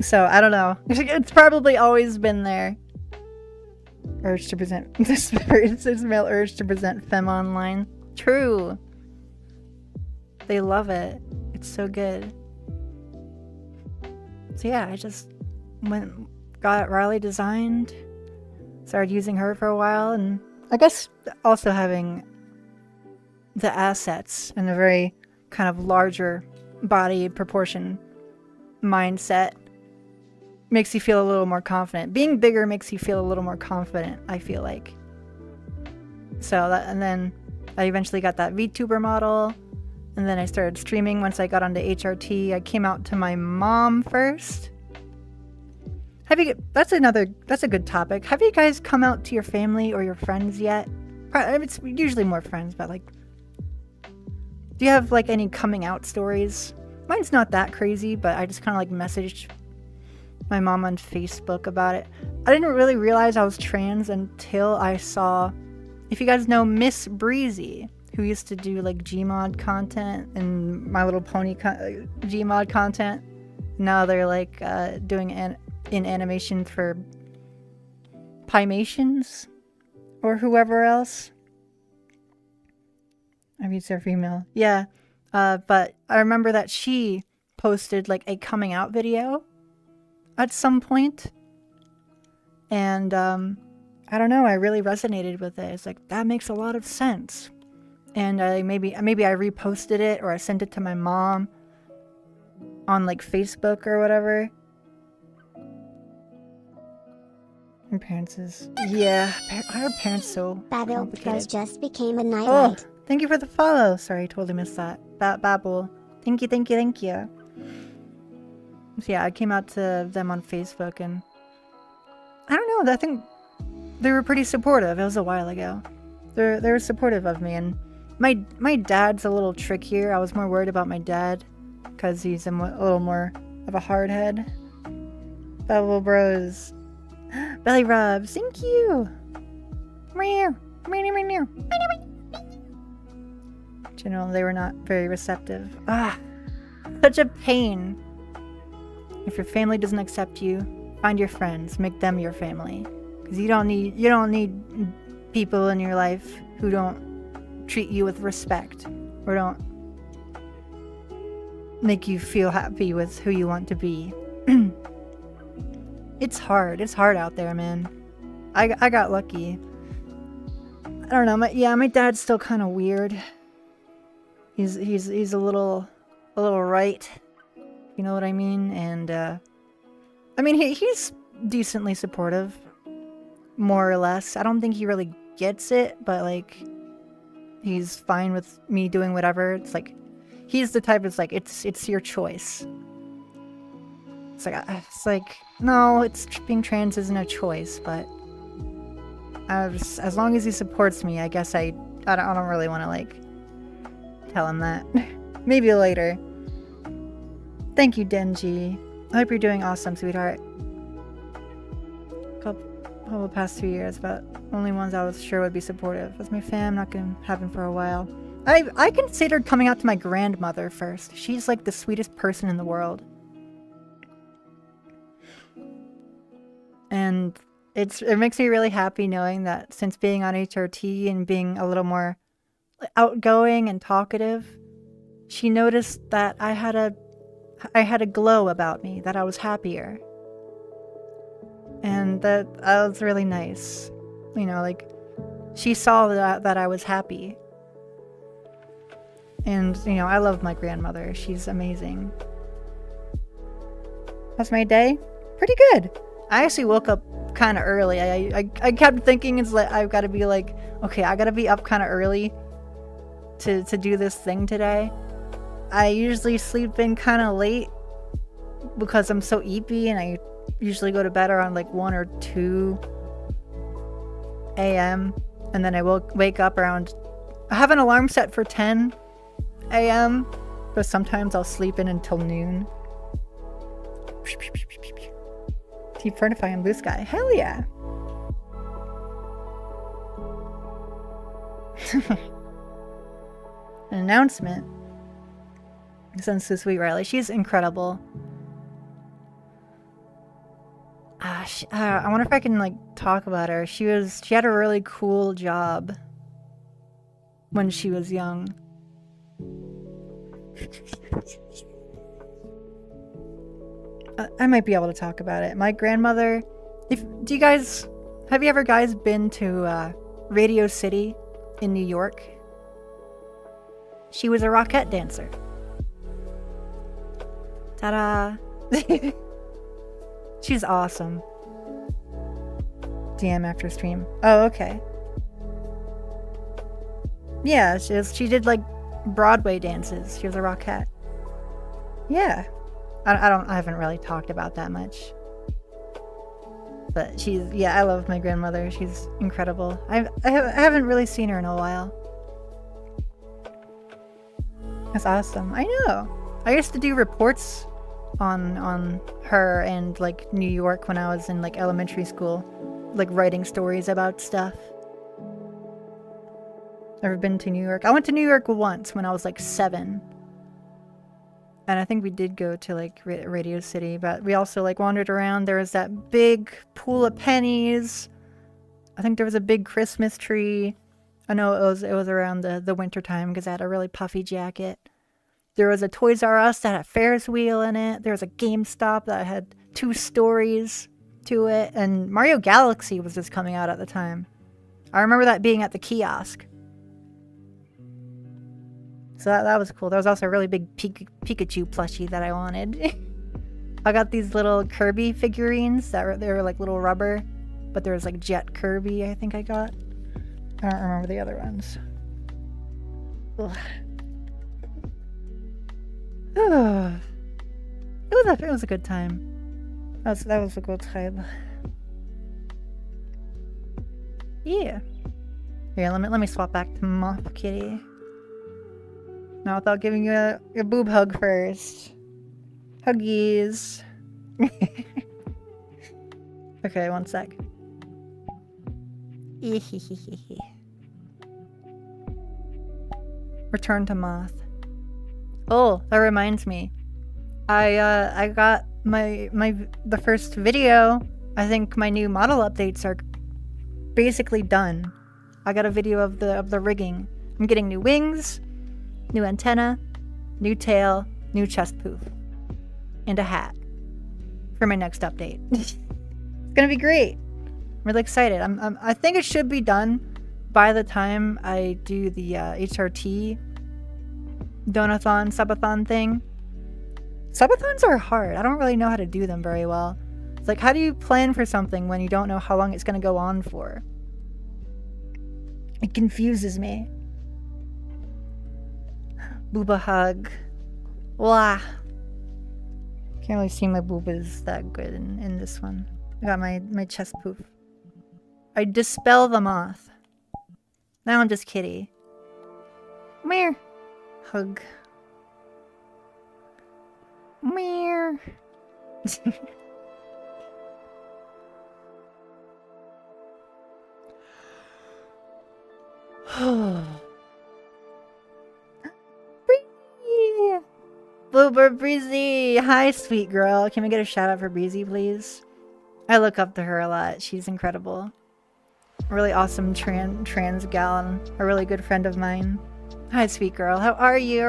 So I don't know. It's probably always been there. Urge to present this male urge to present femme online. True. They love it. It's so good. So yeah, I just got Riley designed, started using her for a while, and I guess also having the assets and a very kind of larger body proportion mindset makes you feel a little more confident. Being bigger makes you feel a little more confident, I feel like. So that, and then I eventually got that VTuber model, and then I started streaming once I got onto HRT. I came out to my mom first. That's a good topic. Have you guys come out to your family or your friends yet? It's usually more friends, but like, do you have like any coming out stories? Mine's not that crazy, but I just kind of like messaged my mom on Facebook about it. I didn't really realize I was trans until I saw, if you guys know Miss Breezy, who used to do like Gmod content and My Little Pony Gmod content. Now they're like doing in animation for Pymations or whoever else. I mean, they're female. Yeah. But I remember that she posted like a coming out video at some point. And I don't know, I really resonated with it. It's like, that makes a lot of sense. And maybe I reposted it, or I sent it to my mom on like Facebook or whatever. Her parents is, yeah, our parents so Babel complicated. Pros just became a Oh, nightlight. thank you for the follow. Sorry, totally missed that. Babel. Thank you. So yeah, I came out to them on Facebook, and I don't know, I think they were pretty supportive. It was a while ago. They were supportive of me, and my dad's a little trickier. I was more worried about my dad because he's a little more of a hard head. Babel Bros. Belly rubs, thank you. General, they were not very receptive. Such a pain. If your family doesn't accept you, find your friends, make them your family. Because you don't need people in your life who don't treat you with respect or don't make you feel happy with who you want to be. It's hard out there, man. I got lucky. I don't know, my dad's still kind of weird. He's a little right, you know what I mean? And I mean, he's decently supportive, more or less. I don't think he really gets it, but like, he's fine with me doing whatever. It's like, he's the type that's like, it's your choice. It's like, no, being trans isn't a choice, but as long as he supports me, I guess I don't really want to like tell him that. Maybe later. Thank you, Denji. I hope you're doing awesome, sweetheart. Couple the past 2 years, but only ones I was sure would be supportive. With my fam not gonna happen for a while. I considered coming out to my grandmother first. She's like the sweetest person in the world. And it makes me really happy knowing that since being on HRT and being a little more outgoing and talkative, she noticed that I had a glow about me, that I was happier. And that was really nice. You know, like, she saw that I was happy. And, you know, I love my grandmother. She's amazing. How's my day? Pretty good. I actually woke up kind of early. I kept thinking it's like I've got to be like, okay, I got to be up kind of early to do this thing today. I usually sleep in kind of late because I'm so eepy and usually go to bed around like 1 or 2 a.m. and then I will wake up around. I have an alarm set for 10 a.m. but sometimes I'll sleep in until noon. Keep fortifying blue sky. Hell yeah. An announcement. Sends to Sweet Riley. She's incredible. I wonder if I can like talk about her. She had a really cool job when she was young. I might be able to talk about it. My grandmother. Have you ever guys been to Radio City in New York? She was a Rockette dancer. Ta-da! She's awesome. DM after stream. Oh, okay. Yeah, she did like Broadway dances. She was a Rockette. Yeah. I haven't really talked about that much. But I love my grandmother. She's incredible. I haven't really seen her in a while. That's awesome. I know. I used to do reports on her and like New York when I was in like elementary school, like writing stories about stuff. Ever been to New York? I went to New York once when I was like 7. And I think we did go to like Radio City, but we also like wandered around. There was that big pool of pennies. I think there was a big Christmas tree. I know it was around the winter time because I had a really puffy jacket. There was a Toys R Us that had a Ferris wheel in it. There was a GameStop that had 2 stories to it. And Mario Galaxy was just coming out at the time. I remember that being at the kiosk. So that was cool. There was also a really big Pikachu plushie that I wanted. I got these little Kirby figurines they were like little rubber. But there was like Jet Kirby I think I got. I don't remember the other ones. Ugh. It was a good time. That was a good time. Yeah. Here, let me swap back to Moth Kitty. Not without giving you a boob hug first. Huggies. Okay, one sec. Return to Moth. Oh, that reminds me. I got the first video. I think my new model updates are basically done. I got a video of the rigging. I'm getting new wings, new antenna, new tail, new chest poof, and a hat for my next update. It's gonna be great. I'm really excited. I think it should be done by the time I do the HRT donathon, subathon thing. Subathons are hard. I don't really know how to do them very well. It's like, how do you plan for something when you don't know how long it's gonna go on for? It confuses me. Booba hug. Wah. Can't really see my boobas that good in this one. I got my chest poof. I dispel the moth. Now I'm just kitty. Come here. Hug. Meow. Breezy! Bluebird Breezy! Hi, sweet girl. Can we get a shout out for Breezy, please? I look up to her a lot. She's incredible. A really awesome trans gal and a really good friend of mine. Hi, sweet girl. How are you?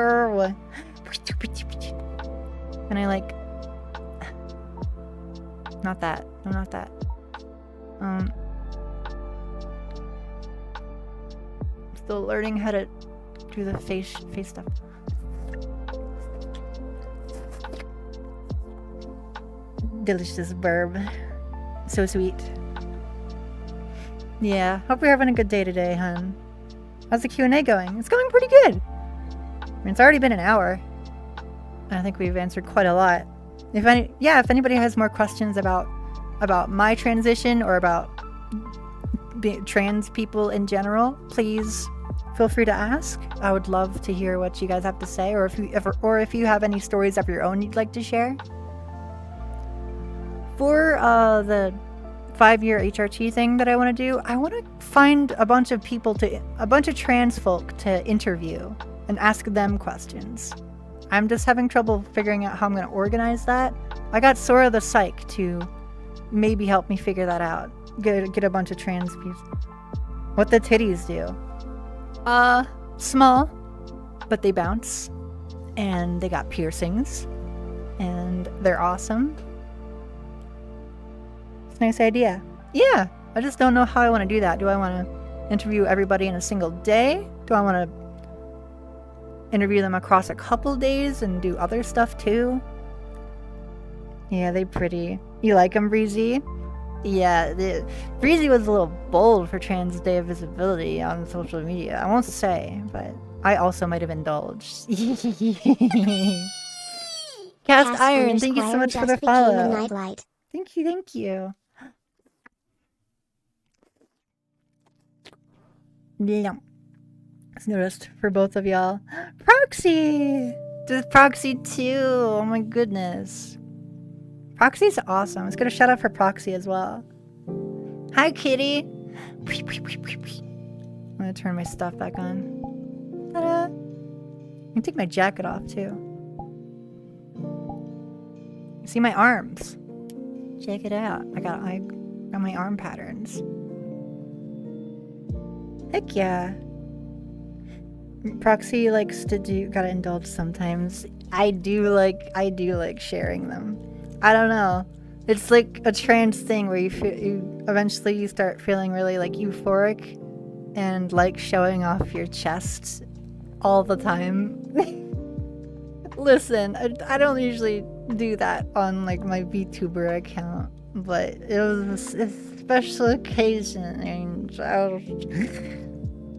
And I like... Not that. No, not that. Still learning how to do the face stuff. Delicious burb. So sweet. Yeah, hope you're having a good day today, hun. How's the Q&A going? It's going pretty good. I mean, it's already been an hour. I think we've answered quite a lot. If anybody has more questions about about my transition or about trans people in general, please feel free to ask. I would love to hear what you guys have to say, or if you have any stories of your own you'd like to share. For the 5-year HRT thing that I want to do, I want to find a bunch of trans folk to interview and ask them questions. I'm just having trouble figuring out how I'm going to organize that. I got Sora the Psych to maybe help me figure that out. Get a bunch of trans people. What the titties do? Small, but they bounce, and they got piercings, and they're awesome. It's a nice idea. Yeah, I just don't know how I want to do that. Do I want to interview everybody in a single day? Do I want to interview them across a couple days and do other stuff too? Yeah, they pretty. You like them, Breezy? Yeah, Breezy was a little bold for Trans Day of Visibility on social media. I won't say, but I also might have indulged. Cast Iron, thank you so much for the follow. Thank you. Yeah. It's noticed for both of y'all. Proxy! There's Proxy too. Oh my goodness. Proxy's awesome. Let's get a shout out for Proxy as well. Hi, kitty. I'm gonna turn my stuff back on. Ta-da! I can take my jacket off too. See my arms. Check it out. I got my arm patterns. Heck yeah. Proxy likes to gotta indulge sometimes. I do like sharing them. I don't know. It's like a trans thing where you eventually start feeling really like euphoric and like showing off your chest all the time. Listen, I don't usually do that on like my VTuber account, but it was a special occasion and I was,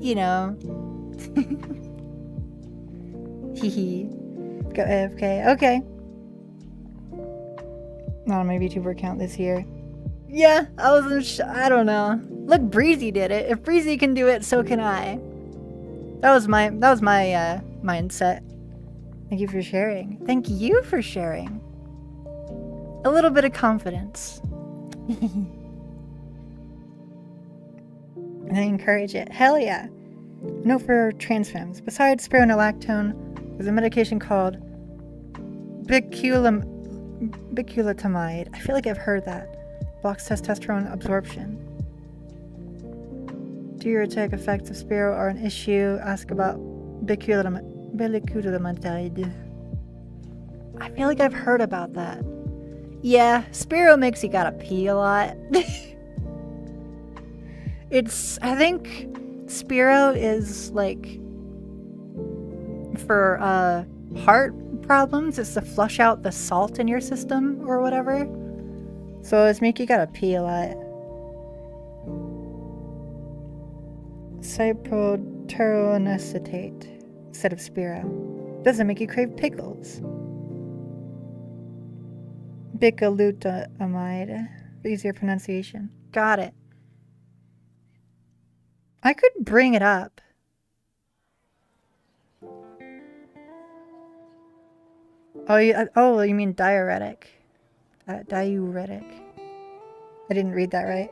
you know. Hehe. Go AFK. Okay. Not on my VTuber account this year. Yeah, I wasn't I don't know. Look, Breezy did it. If Breezy can do it, so can I. That was my mindset. Thank you for sharing. Thank you for sharing. A little bit of confidence. And I encourage it. Hell yeah. Note for trans femmes. Besides spironolactone, there's a medication called biculotamide. I feel like I've heard that. Blocks testosterone absorption. Diuretic effects of Spiro are an issue. Ask about biculotamide. I feel like I've heard about that. Yeah, Spiro makes you gotta pee a lot. I think Spiro is like for heart problems. It's to flush out the salt in your system or whatever. So it's make you gotta pee a lot. Cyproteroneacetate instead of Spiro. Doesn't make you crave pickles. Bicalutamide. Easier pronunciation. Got it. I could bring it up. Oh, you mean diuretic. Diuretic. I didn't read that right.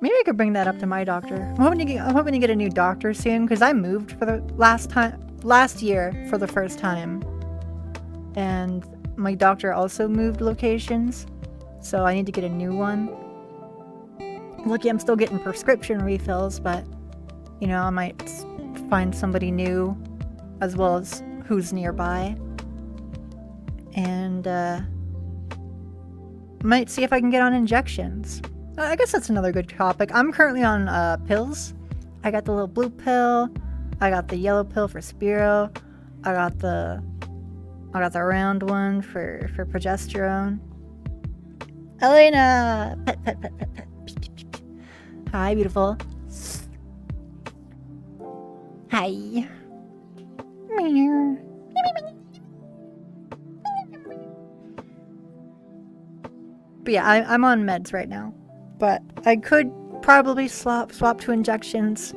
Maybe I could bring that up to my doctor. I'm hoping to get a new doctor soon because I moved for the last year for the first time. And my doctor also moved locations. So I need to get a new one. Lucky I'm still getting prescription refills, but you know, I might find somebody new as well as who's nearby. And might see if I can get on injections. I guess that's another good topic. I'm currently on pills. I got the little blue pill. I got the yellow pill for Spiro. I got the round one for progesterone. Elena! Pet. Hi, beautiful. Hi. Meow. But yeah, I'm on meds right now. But I could probably swap to injections.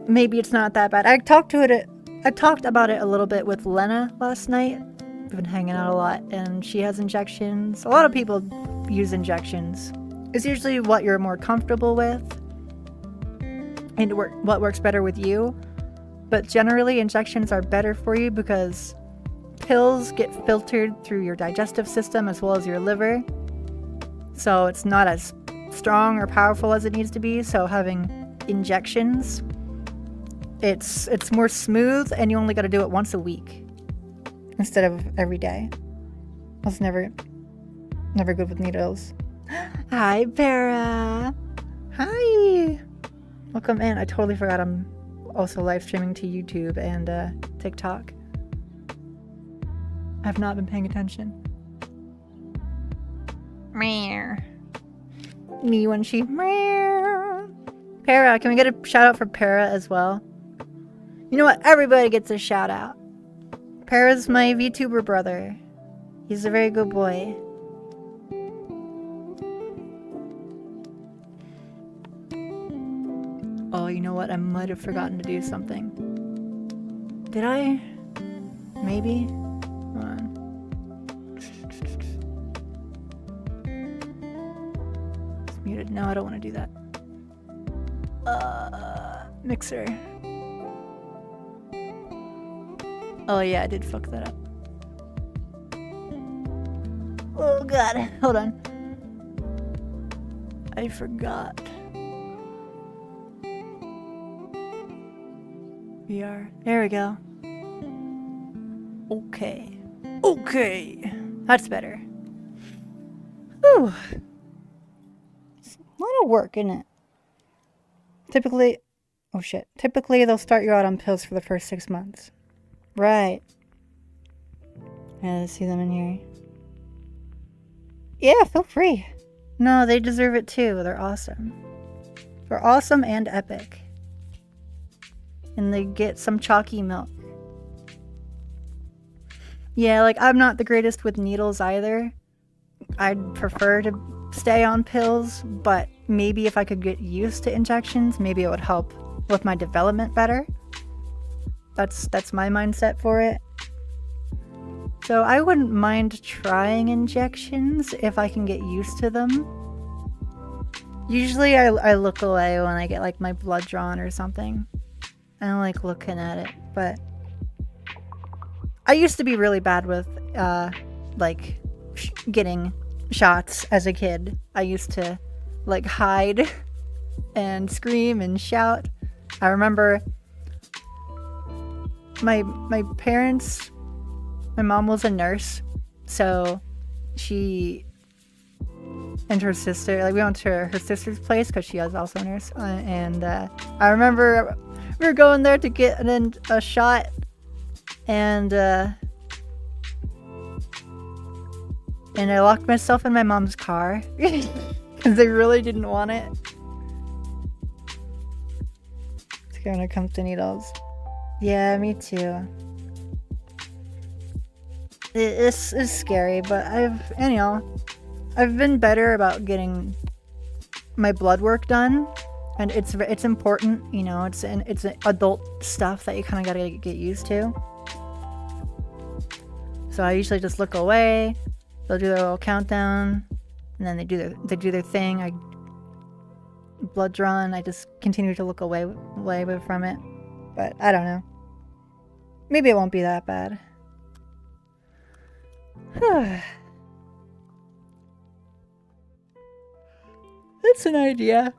Maybe it's not that bad. I talked about it a little bit with Lena last night. We've been hanging out a lot, and she has injections. A lot of people use injections. It's usually what you're more comfortable with and what works better with you. But generally, injections are better for you because pills get filtered through your digestive system as well as your liver. So it's not as strong or powerful as it needs to be. So having injections, it's more smooth, and you only got to do it once a week instead of every day. I was never good with needles. Hi, Para. Hi. Welcome in. I totally forgot I'm also live streaming to YouTube and TikTok. I've not been paying attention. Meow. Me when she meow. Para, can we get a shout out for Para as well? You know what? Everybody gets a shout out. Para's my VTuber brother. He's a very good boy. Oh, you know what? I might have forgotten to do something. Did I? Maybe? Hold on. It's muted. No, I don't want to do that. Mixer. Oh yeah, I did fuck that up. Oh god, hold on. I forgot. VR. There we go. Okay. Okay. That's better. Whew. It's a lot of work, isn't it? Typically... Oh shit. Typically, they'll start you out on pills for the first 6 months. Right. Yeah, let's see them in here. Yeah, feel free. No, they deserve it too. They're awesome. They're awesome and epic. And they get some chalky milk. Yeah, like, I'm not the greatest with needles either. I'd prefer to stay on pills, but maybe if I could get used to injections, maybe it would help with my development better. That's my mindset for it. So I wouldn't mind trying injections if I can get used to them. Usually I look away when I get like my blood drawn or something. I don't like looking at it, but I used to be really bad with like getting shots as a kid. I used to like hide and scream and shout. I remember my parents, my mom was a nurse, so she and her sister, like we went to her sister's place because she was also a nurse, and I remember we were going there to get a shot, and I locked myself in my mom's car because they really didn't want it. It's when it comes to needles. Yeah, me too. It's scary, but I've been better about getting my blood work done, and it's important, you know. It's adult stuff that you kind of gotta get used to. So I usually just look away. They'll do their little countdown, and then they do their thing. I blood drawn. I just continue to look away from it. But I don't know. Maybe it won't be that bad. That's an idea.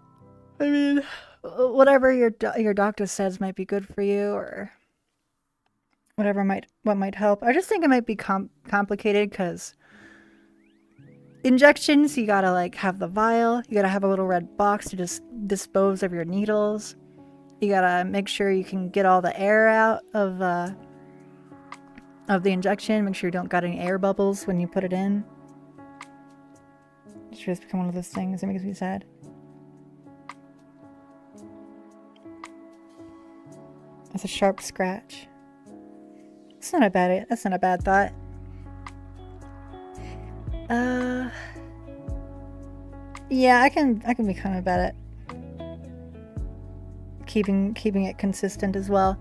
I mean, whatever your doctor says might be good for you, or whatever what might help. I just think it might be complicated because injections, you gotta like have the vial, you gotta have a little red box to just dispose of your needles. You gotta make sure you can get all the air out of the injection. Make sure you don't got any air bubbles when you put it in. It's just become one of those things that makes me sad. That's a sharp scratch. That's not a bad thought. Yeah, I can be kind of bad at keeping it consistent as well.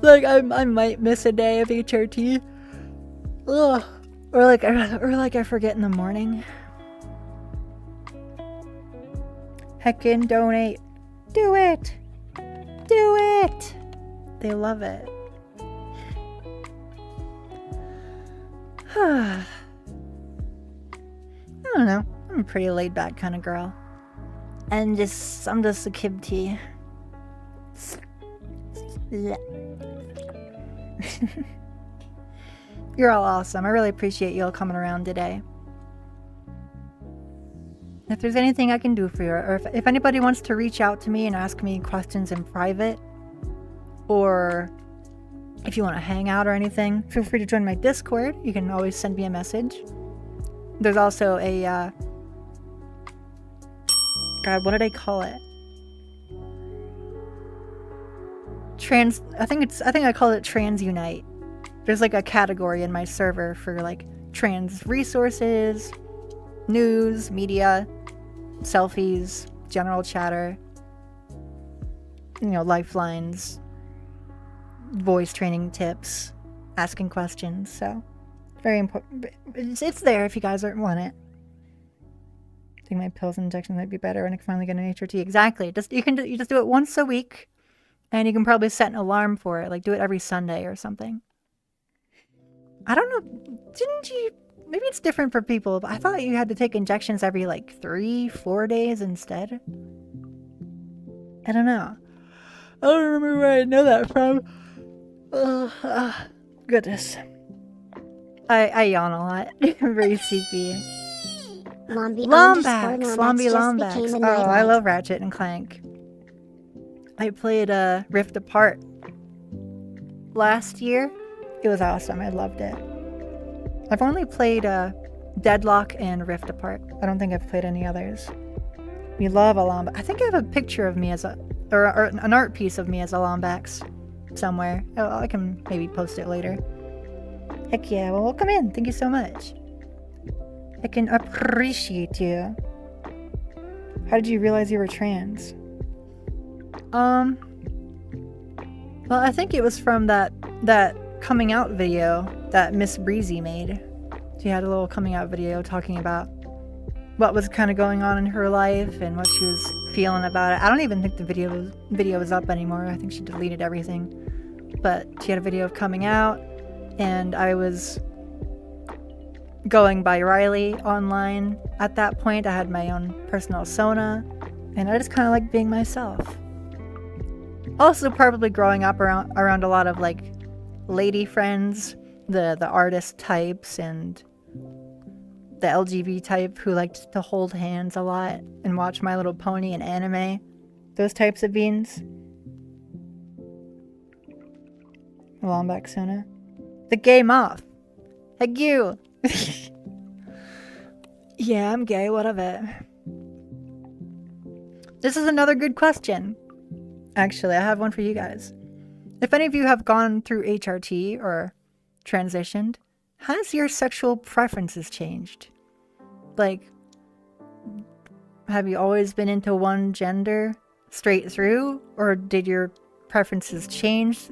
Like I might miss a day of HRT. Ugh. Or like I forget in the morning. Heckin' donate. Do it. Do it. They love it. I don't know. I'm a pretty laid back kind of girl. And I'm just a kib tea. You're all awesome. I really appreciate you all coming around today. If there's anything I can do for you, or if anybody wants to reach out to me and ask me questions in private, or if you want to hang out or anything, feel free to join my Discord. You can always send me a message. There's also a, God, what did I call it? I think I call it Trans Unite. There's like a category in my server for like trans resources, news, media, selfies, general chatter, lifelines, voice training tips, asking questions. So very important. It's there if you guys want it. I think my pills and injections might be better when I finally get an HRT. Exactly. You just do it once a week, and you can probably set an alarm for it. Like do it every Sunday or something. I don't know. Didn't you? Maybe it's different for people, but I thought you had to take injections every like 3-4 days instead. I don't know. I don't remember where I know that from. Goodness. I yawn a lot. Very sleepy. Lombax. Oh, I love Ratchet and Clank. I played Rift Apart last year. It was awesome. I loved it. I've only played Deadlock and Rift Apart. I don't think I've played any others. We love a Lombax. I think I have a picture of me or an art piece of me as a Lombax somewhere. Oh, I can maybe post it later. Heck yeah. Well, welcome in. Thank you so much. I can appreciate you. How did you realize you were trans? Well, I think it was from that coming out video that Miss Breezy made. She had a little coming out video talking about what was kind of going on in her life and what she was feeling about it. I don't even think the video was up anymore. I think she deleted everything. But she had a video of coming out, and I was going by Riley online at that point. I had my own personal Sona, and I just kind of like being myself. Also, probably growing up around a lot of like lady friends, the artist types and the LGB type who liked to hold hands a lot and watch My Little Pony and anime. Those types of beans. Lombax Sona. The game off. Heck you. Yeah, I'm gay. What of it? This is another good question. Actually, I have one for you guys. If any of you have gone through HRT or transitioned, has your sexual preferences changed? Like, have you always been into one gender straight through? Or did your preferences change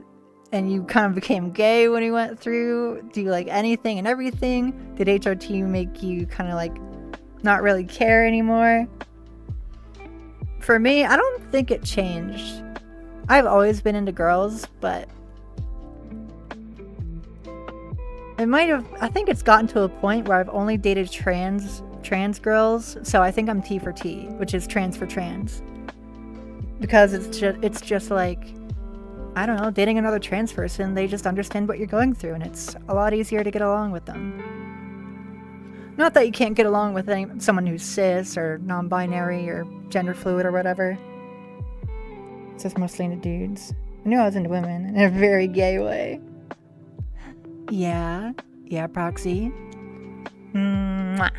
and you kind of became gay when you went through? Do you like anything and everything? Did HRT make you kind of like not really care anymore? For me, I don't think it changed. I've always been into girls, but it might have. I think it's gotten to a point where I've only dated trans girls, so I think I'm T for T, which is trans for trans, because it's just like, I don't know, dating another trans person. They just understand what you're going through, and it's a lot easier to get along with them. Not that you can't get along with someone who's cis or non-binary or gender fluid or whatever. It's just mostly into dudes. I knew I was into women in a very gay way. Yeah, Proxy. Mwah.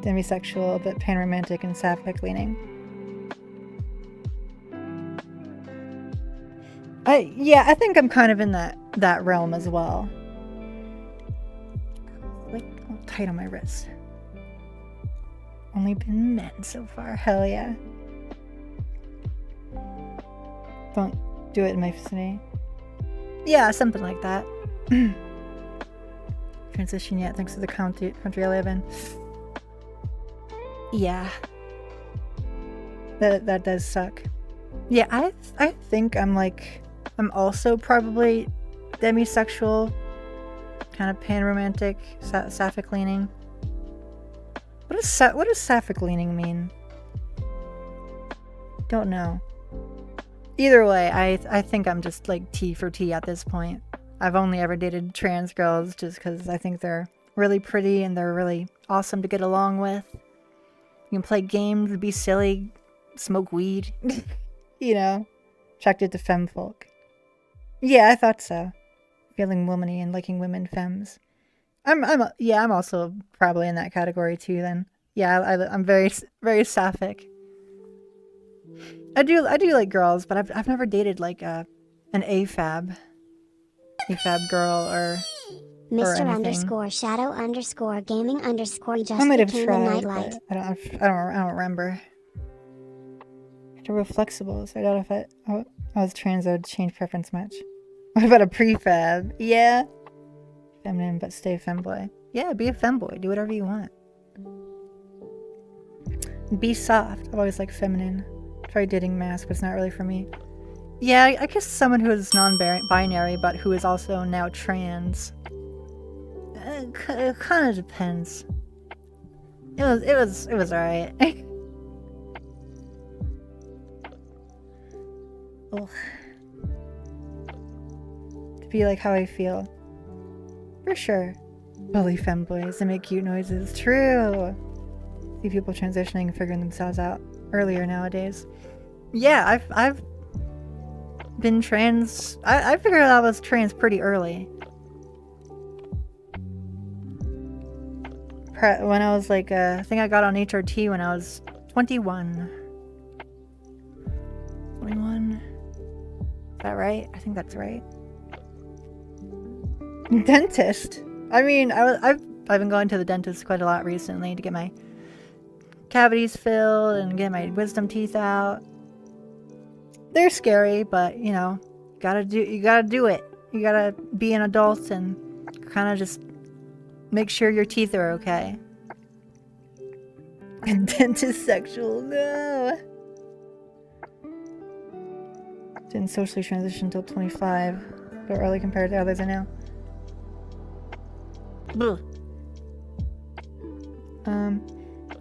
Demisexual, but panromantic and sapphic leaning. I think I'm kind of in that realm as well. Like, all tight on my wrist. Only been men so far. Hell yeah. Don't do it in my vicinity. Yeah, something like that. Transition yet, thanks to the country I live in. Yeah. That does suck. Yeah, I think I'm also probably demisexual, kind of pan-romantic, sapphic leaning. What does sapphic leaning mean? Don't know. Either way, I think I'm just like T for T at this point. I've only ever dated trans girls just because I think they're really pretty and they're really awesome to get along with. You can play games, be silly, smoke weed, you know, attracted to femfolk. Yeah, I thought so. Feeling womany and liking women femmes. I'm also probably in that category too. Then, yeah, I'm very sapphic. I do like girls, but I've never dated like an AFAB girl or Mr. anything. underscore shadow underscore gaming underscore just I might have became tried, a nightlight. but I don't remember. They're flexible, so I doubt if I was trans, I would change preference much. What about a prefab? Yeah. Feminine, but stay femboy. Yeah, be a femboy. Do whatever you want. Be soft. I've always liked feminine. Try dating mask, but it's not really for me. Yeah, I guess someone who is non-binary, but who is also now trans. It kind of depends. It was alright. Ugh. To be like how I feel. For sure. Bully femboys and make cute noises. True. See people transitioning and figuring themselves out earlier nowadays. Yeah, I've been trans. I figured out I was trans pretty early. When I was like, I think I got on HRT when I was 21. 21? Is that right? I think that's right. Dentist. I mean, I've been going to the dentist quite a lot recently to get my cavities filled and get my wisdom teeth out. They're scary, but you know, you gotta do it. You gotta be an adult and kind of just make sure your teeth are okay. And dentist sexual, no. Didn't socially transition until 25, but early compared to others I know.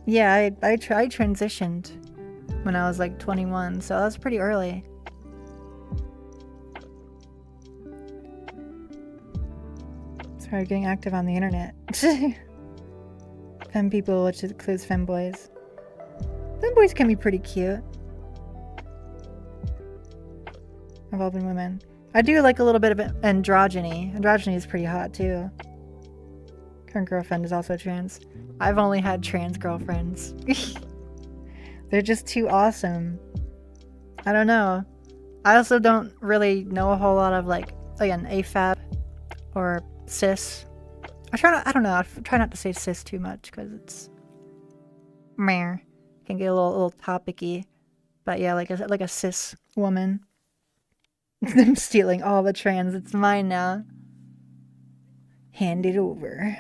Yeah, I transitioned when I was like 21, so that was pretty early. Started getting active on the internet. Femme people, which includes femboys. Femboys can be pretty cute. I've all been women. I do like a little bit of androgyny. Androgyny is pretty hot too. Current girlfriend is also trans. I've only had trans girlfriends. They're just too awesome. I don't know. I also don't really know a whole lot of like an AFAB or cis. I don't know. I try not to say cis too much because it's meh. Can get a little topicky. But yeah, like a cis woman. I'm stealing all the trans. It's mine now. Hand it over.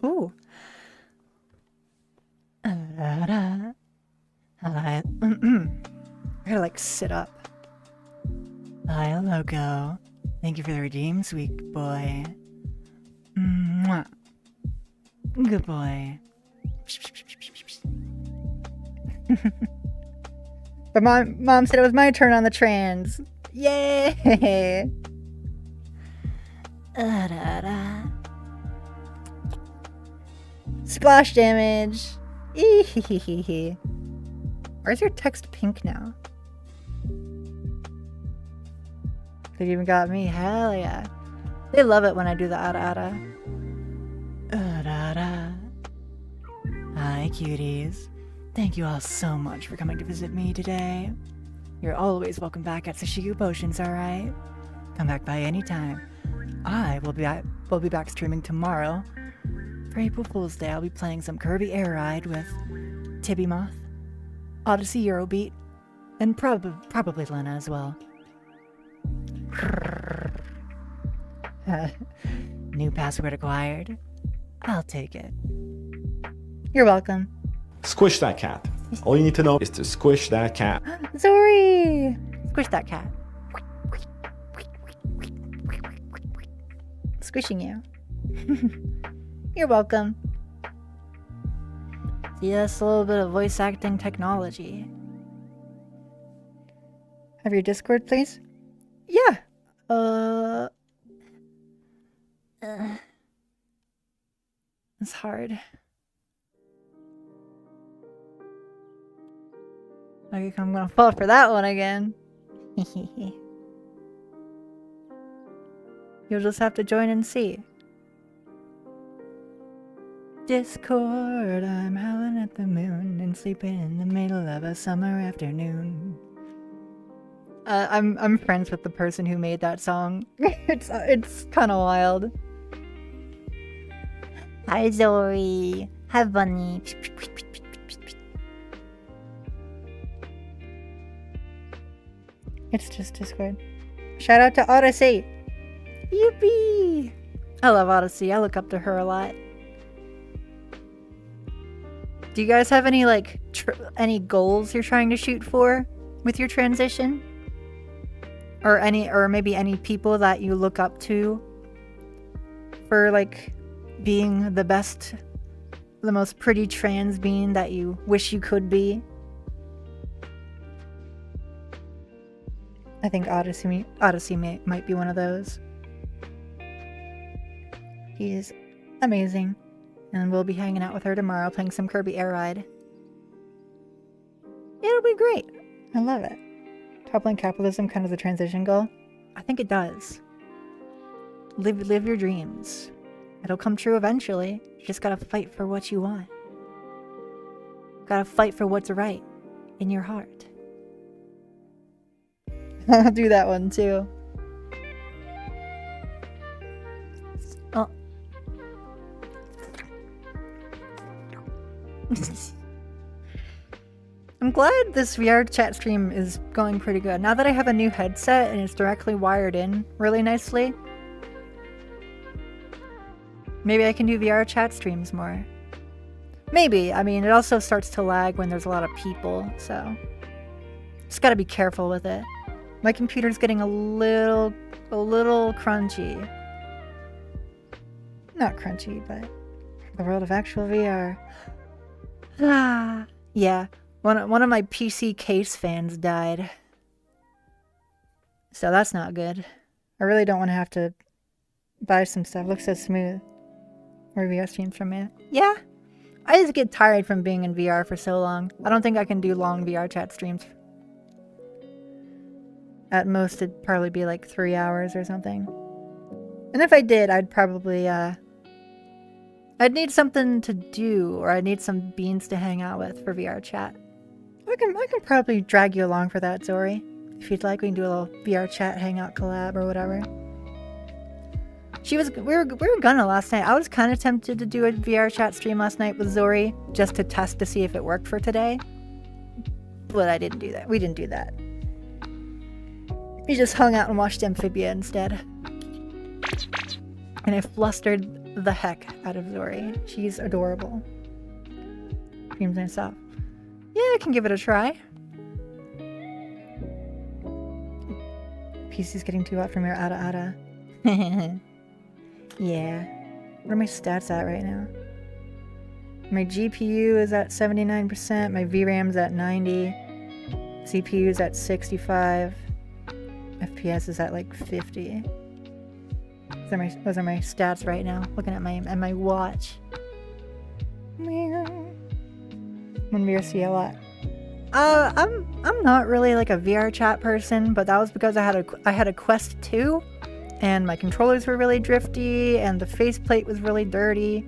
Ooh. I gotta like sit up. Hi, logo. Thank you for the redeem, sweet boy. Mwah. Good boy. But mom said it was my turn on the trans. Yay! Splash damage. Ehehehe. Why is your text pink now? They even got me. Hell yeah. They love it when I do the ada. Hi, cuties. Thank you all so much for coming to visit me today. You're always welcome back at Sashiko Potions, alright? Come back by any time. I will be back streaming tomorrow for April Fool's Day, I'll be playing some Kirby Air Ride with Tibby Moth, Odyssey Eurobeat, and probably Lena as well. New password acquired. I'll take it. You're welcome. Squish that cat. All you need to know is to squish that cat. Zori! Squish that cat. Squishing you. You're welcome. See, that's a little bit of voice acting technology. Have your Discord, please? Yeah. It's hard. Okay, I'm gonna fall for that one again. You'll just have to join and see. Discord, I'm howling at the moon and sleeping in the middle of a summer afternoon. I'm friends with the person who made that song. It's kind of wild. Hi Zoe, hi Bunny. It's just Discord. Shout out to Odyssey. Yippee! I love Odyssey. I look up to her a lot. Do you guys have any any goals you're trying to shoot for with your transition? Or maybe any people that you look up to for being the best, the most pretty trans being that you wish you could be? I think Odyssey might be one of those. He is amazing, and we'll be hanging out with her tomorrow playing some Kirby Air Ride. It'll be great. I love it. Toppling capitalism kind of the transition goal? I think it does. Live your dreams. It'll come true eventually. You just gotta fight for what you want. Gotta fight for what's right in your heart. I'll do that one too. Oh. I'm glad this VR chat stream is going pretty good. Now that I have a new headset and it's directly wired in really nicely, maybe I can do VR chat streams more. Maybe. I mean, it also starts to lag when there's a lot of people, so just gotta be careful with it. My computer's getting a little crunchy. Not crunchy, but the world of actual VR. Yeah. One of my PC case fans died. So that's not good. I really don't want to have to buy some stuff. Looks so smooth. Or VR streams from it. Yeah. I just get tired from being in VR for so long. I don't think I can do long VR chat streams. At most, it'd probably be 3 hours or something. And if I did, I'd probably, I'd need something to do, or I'd need some beans to hang out with for VR chat. I can probably drag you along for that, Zori. If you'd like, we can do a little VR chat hangout collab or whatever. We were gonna last night. I was kind of tempted to do a VR chat stream last night with Zori, just to test to see if it worked for today. But I didn't do that. We didn't do that. We just hung out and watched Amphibia instead. And I flustered the heck out of Zori. She's adorable. Dreams nice off. Yeah, I can give it a try. PC's getting too hot from your ada. Yeah. What are my stats at right now? My GPU is at 79%, my VRAM's at 90, CPU is at 65, FPS is at 50. Those are my stats right now. Looking at my watch. I'm on VRC a lot. I'm not really a VR chat person, but that was because I had a Quest 2, and my controllers were really drifty, and the faceplate was really dirty,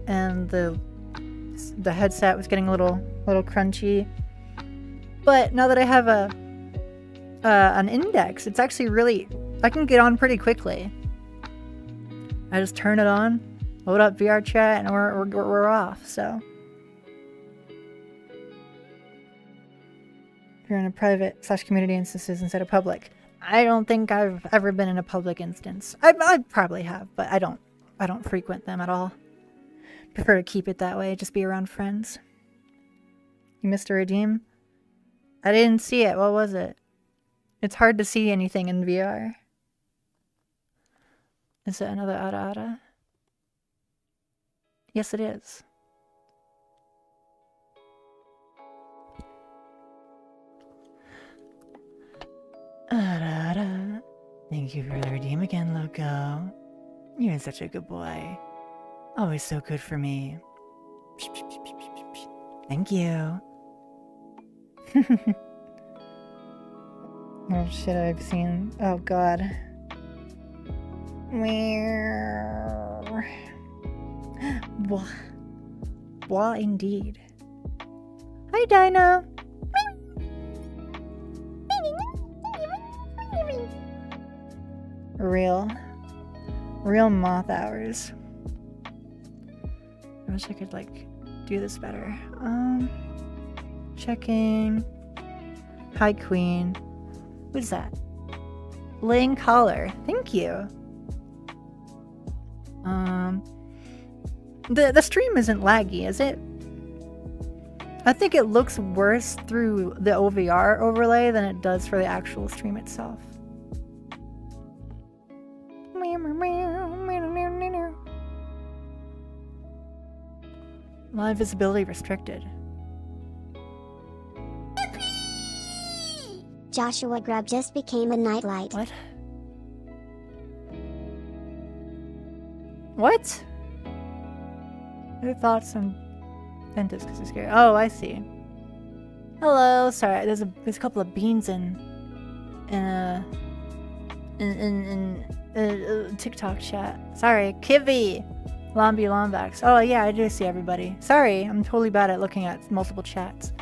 and the headset was getting a little crunchy. But now that I have an Index, it's actually really, I can get on pretty quickly. I just turn it on, load up VR chat, and we're off. So if you're in a private / community instances instead of public, I don't think I've ever been in a public instance. I probably have, but I don't frequent them at all. Prefer to keep it that way. Just be around friends. You missed a redeem? I didn't see it. What was it? It's hard to see anything in VR. Is it another Ada? Yes, it is. Ada. Thank you for the redeem again, Loco. You're such a good boy. Always so good for me. Thank you. Oh shit, I've seen. Oh god. Wah, indeed. Hi, Dino. Real moth hours. I wish I could like do this better. Checking. Hi, Queen. Who's that? Laying collar. Thank you. The stream isn't laggy, is it? I think it looks worse through the OVR overlay than it does for the actual stream itself. Live visibility restricted. Joshua Grubb just became a nightlight. What? What? Your thoughts on dentist because it's scary. Oh, I see. Hello. Sorry, there's a couple of beans in TikTok chat. Sorry, Kivy, Lombi Lombax. Oh yeah, I do see everybody. Sorry, I'm totally bad at looking at multiple chats.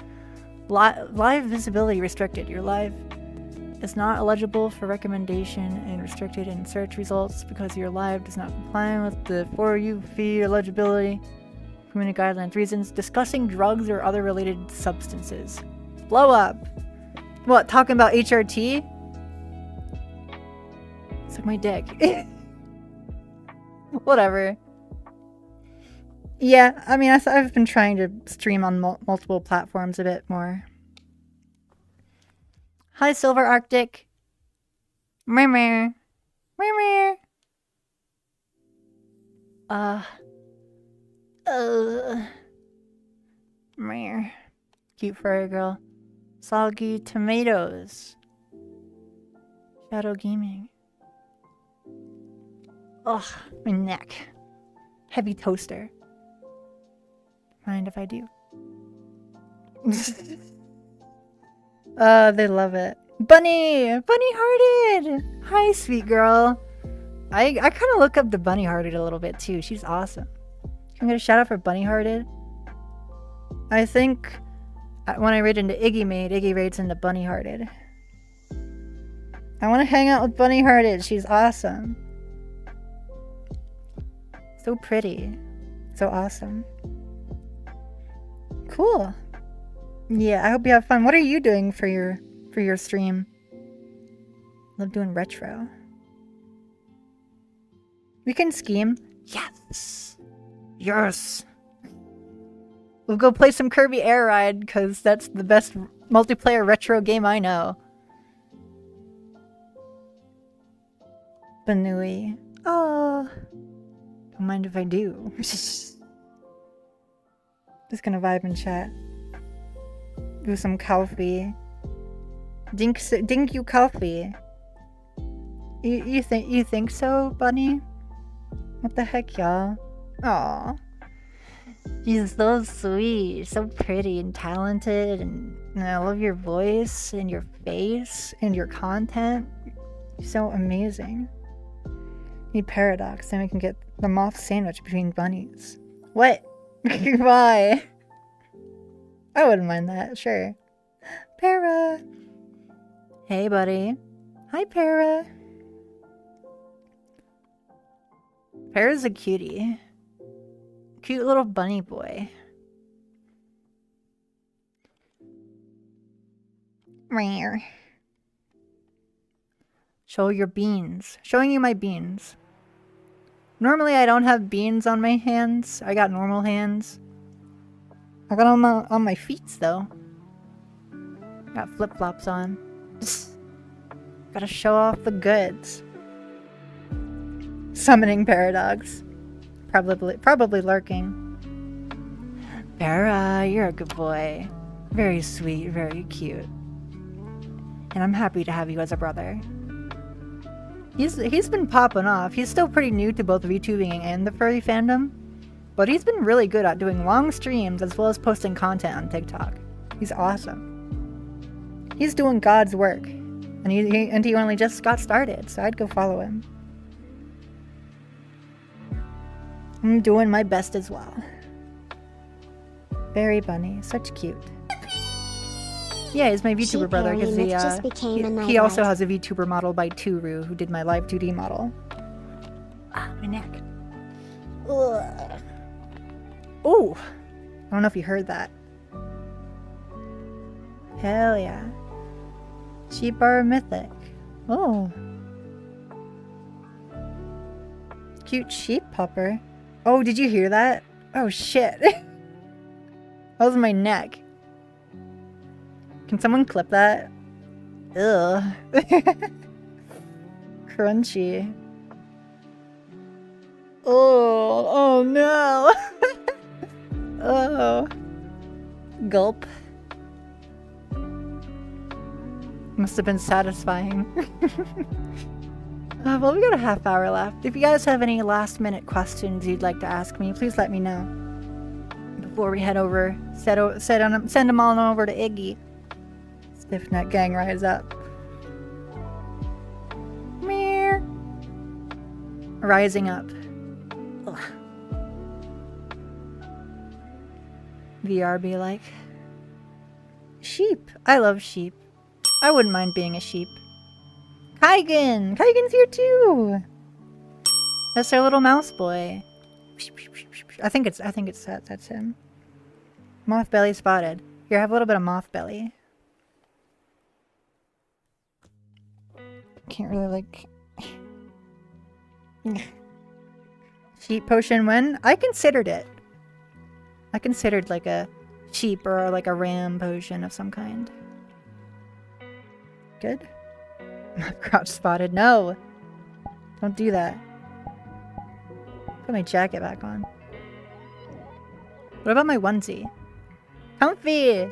Live visibility restricted. Your live is not eligible for recommendation and restricted in search results because your live does not comply with the For You feed eligibility community guidelines reasons. Discussing drugs or other related substances. Blow up. What? Talking about HRT? It's like my dick. Whatever. Yeah, I mean, I've been trying to stream on multiple platforms a bit more. Hi, Silver Arctic. Meh. Meh. Cute furry girl. Soggy tomatoes. Shadow gaming. Ugh, my neck. Heavy toaster. Mind if I do? They love it. Bunny hearted. Hi, sweet girl. I kind of look up to Bunny Hearted a little bit too. She's awesome. Can I get a shout out for Bunny Hearted? I think when I raid into Iggy Maid, Iggy raids into Bunny Hearted. I want to hang out with Bunny Hearted. She's awesome. So pretty. So awesome. Cool. Yeah, I hope you have fun. What are you doing for your stream? Love doing retro. We can scheme. Yes. Yes. We'll go play some Kirby Air Ride because that's the best multiplayer retro game I know. Banui. Oh. Don't mind if I do. Just gonna vibe and chat. Do some coffee. Dink you coffee. You think so, Bunny? What the heck, y'all? Aw. She's so sweet, so pretty and talented, and I love your voice and your face and your content. You're so amazing. Need Paradox, then we can get the moth sandwich between bunnies. What? Why? I wouldn't mind that, sure. Para! Hey, buddy. Hi, Para. Para's a cutie. Cute little bunny boy. Rare. Show your beans. Showing you my beans. Normally I don't have beans on my hands. I got normal hands. I got them on my feet though. Got flip-flops on. Gotta show off the goods. Summoning paradox. Probably lurking. Para, you're a good boy. Very sweet, very cute. And I'm happy to have you as a brother. He's been popping off. He's still pretty new to both VTubing and the furry fandom, but he's been really good at doing long streams as well as posting content on TikTok. He's awesome. He's doing God's work, and he only just got started, so I'd go follow him. I'm doing my best as well. Very bunny, such cute. Yeah, he's my VTuber brother because he also has a VTuber model by Turu who did my live 2D model. Ah, my neck. Ugh. Ooh, I don't know if you heard that. Hell yeah. Sheep are mythic. Oh. Cute sheep pupper. Oh, did you hear that? Oh shit. That was my neck. Can someone clip that? Ugh. Crunchy. Oh no. Oh. Gulp. Must have been satisfying. Well, we got a half hour left. If you guys have any last minute questions you'd like to ask me, please let me know. Before we head over, send them all over to Iggy. Stiff neck gang, rise up. Meow. Rising up. Ugh. VR be like. Sheep. I love sheep. I wouldn't mind being a sheep. Kaigen! Kaigen's here too! That's our little mouse boy. I think that's him. Moth belly spotted. Here, have a little bit of moth belly. Can't really like... Sheep potion when? I considered it. I considered like a sheep or like a ram potion of some kind. Good. Crouch spotted. No! Don't do that. Put my jacket back on. What about my onesie? Comfy!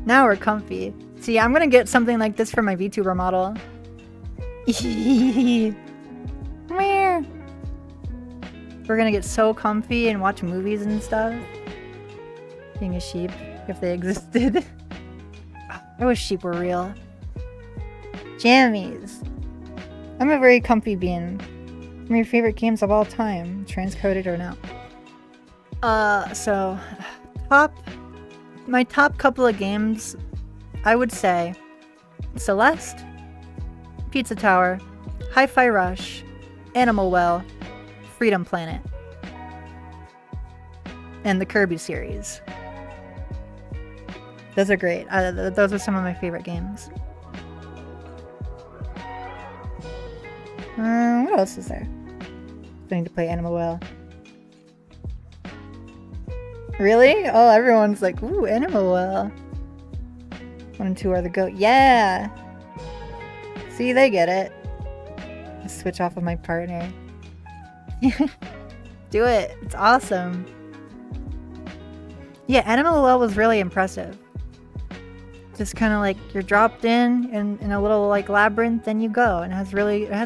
Now we're comfy. See, I'm gonna get something like this for my VTuber model. We're gonna get so comfy and watch movies and stuff. Being a sheep, if they existed. I wish sheep were real. Jammies. I'm a very comfy bean. One of my favorite games of all time, transcoded or not. So, my top couple of games, I would say Celeste, Pizza Tower, Hi-Fi Rush, Animal Well, Freedom Planet, and the Kirby series. Those are great. Those are some of my favorite games. What else is there? I need to play Animal Well. Really? Oh, everyone's like, ooh, Animal Well. 1 and 2 are the GOAT. Yeah! See, they get it. Let's switch off of my partner. Do it. It's awesome. Yeah, Animal Well was really impressive. Just kind of like you're dropped in a little like labyrinth, then you go, and it has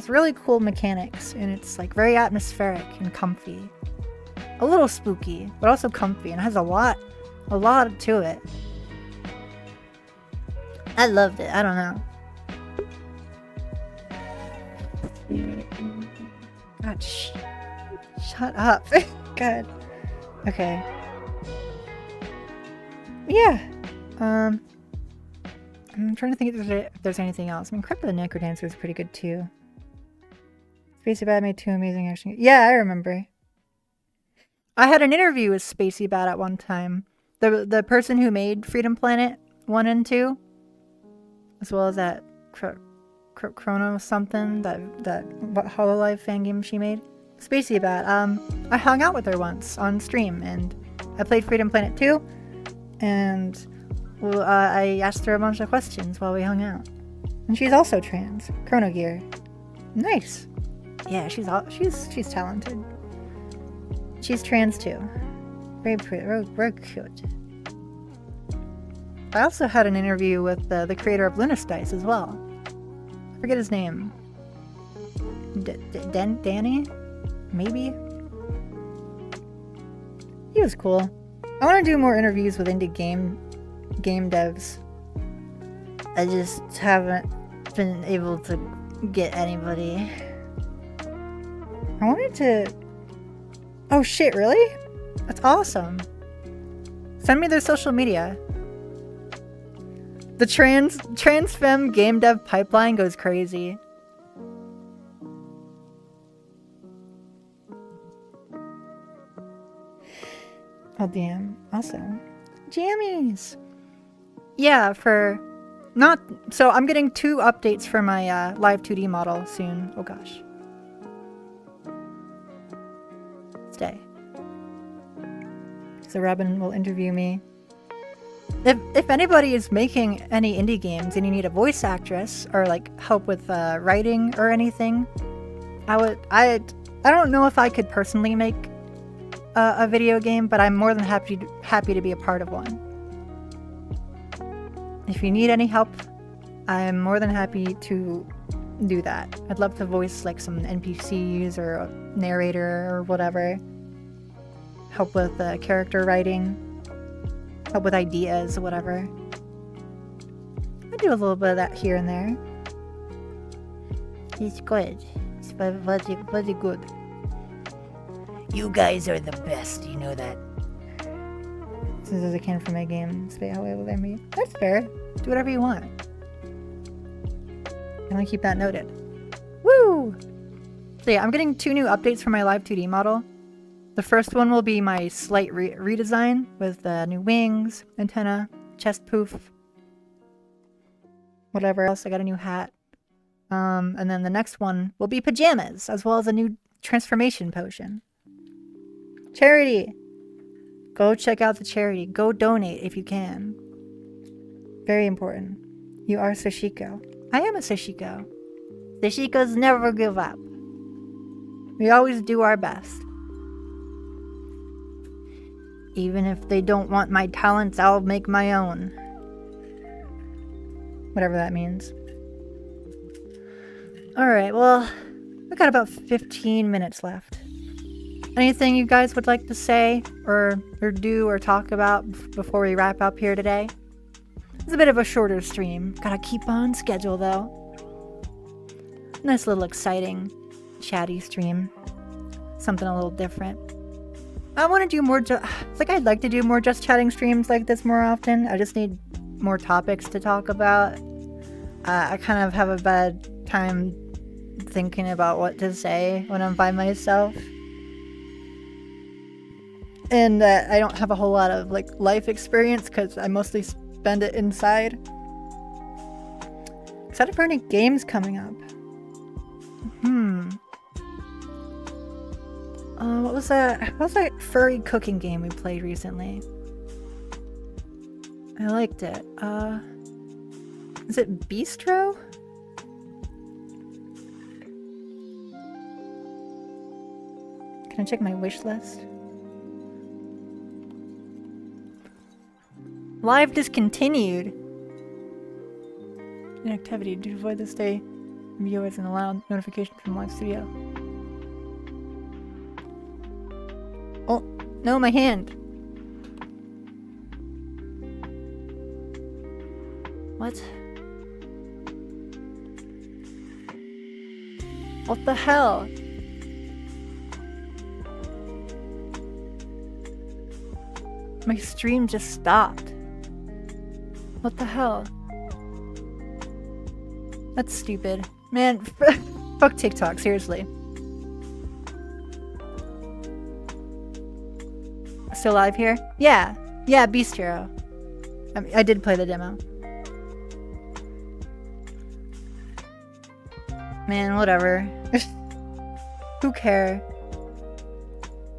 really cool mechanics, and it's like very atmospheric and comfy, a little spooky, but also comfy, and it has a lot to it. I loved it. I don't know. God, shut up. God. Okay. Yeah. I'm trying to think if there's anything else. I mean, Crypt of the Necrodancer is pretty good too. Spacey Bad made 2 amazing action. Yeah, I remember. I had an interview with Spacey Bat at one time. The person who made Freedom Planet 1 and 2, as well as that Chrono something, that Hololive fan game she made. Spacey Bat. I hung out with her once on stream, and I played Freedom Planet 2, and I asked her a bunch of questions while we hung out. And she's also trans. Chrono Gear. Nice. Yeah, she's talented. She's trans too. Very pretty, very cute. I also had an interview with the creator of Lunastice as well. I forget his name. Danny? Maybe? He was cool. I want to do more interviews with indie game devs. I just haven't been able to get anybody. I wanted to... Oh shit, really? That's awesome. Send me their social media. The trans femme game dev pipeline goes crazy. Oh damn, awesome. Jammies! Yeah, so I'm getting 2 updates for my live 2D model soon. Oh gosh. Stay. So Robin will interview me. If anybody is making any indie games and you need a voice actress or like help with writing or anything, I don't know if I could personally make a video game, but I'm more than happy to be a part of one. If you need any help, I'm more than happy to do that. I'd love to voice like some NPCs or a narrator or whatever. Help with character writing. Help with ideas or whatever. I do a little bit of that here and there. It's good. It's very good. You guys are the best, you know that. As soon as I can for my game, say however I mean. That's fair. Do whatever you want. I'm gonna keep that noted. Woo! So yeah, I'm getting 2 new updates for my live 2D model. The first one will be my slight redesign with new wings, antenna, chest poof, whatever else. I got a new hat. And then the next one will be pajamas, as well as a new transformation potion. Charity! Go check out the charity. Go donate if you can. Very important. You are Sashiko. I am a Sashiko. Sashikos never give up. We always do our best. Even if they don't want my talents, I'll make my own. Whatever that means. Alright, well, we got about 15 minutes left. Anything you guys would like to say or do or talk about before we wrap up here today? It's a bit of a shorter stream. Gotta keep on schedule though. Nice little exciting, chatty stream. Something a little different. I want to do more I'd like to do more just chatting streams like this more often. I just need more topics to talk about. I kind of have a bad time thinking about what to say when I'm by myself. And I don't have a whole lot of like life experience because I mostly spend it inside. Excited for any games coming up. What was that furry cooking game we played recently? I liked it. Is it Bistro? Can I check my wish list? Live discontinued. Inactivity due to avoid this day. Viewers and allow notification from live studio. Oh, no, my hand. What? What the hell? My stream just stopped. What the hell? That's stupid. Man, fuck TikTok, seriously. still live here? Yeah. Yeah, Beast Hero. I did play the demo. Man, whatever. Who cares?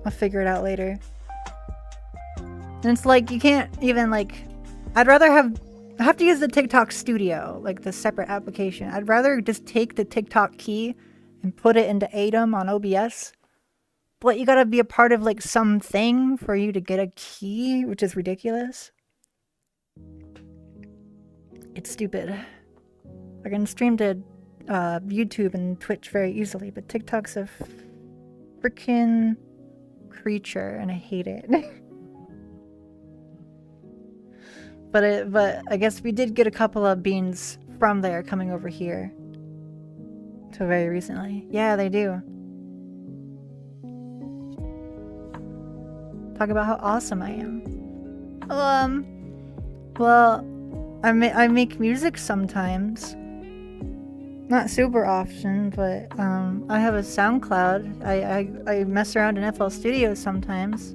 I'll figure it out later. And it's like, you can't even like... I have to use the TikTok Studio, like the separate application. I'd rather just take the TikTok key and put it into Atom on OBS. But you gotta be a part of like something for you to get a key, which is ridiculous. It's stupid. I can stream to YouTube and Twitch very easily, but TikTok's a freaking creature and I hate it. But I guess we did get a couple of beans from there coming over here. So very recently. Yeah, they do. Talk about how awesome I am. Well, I make music sometimes. Not super often, but I have a SoundCloud. I mess around in FL Studio sometimes.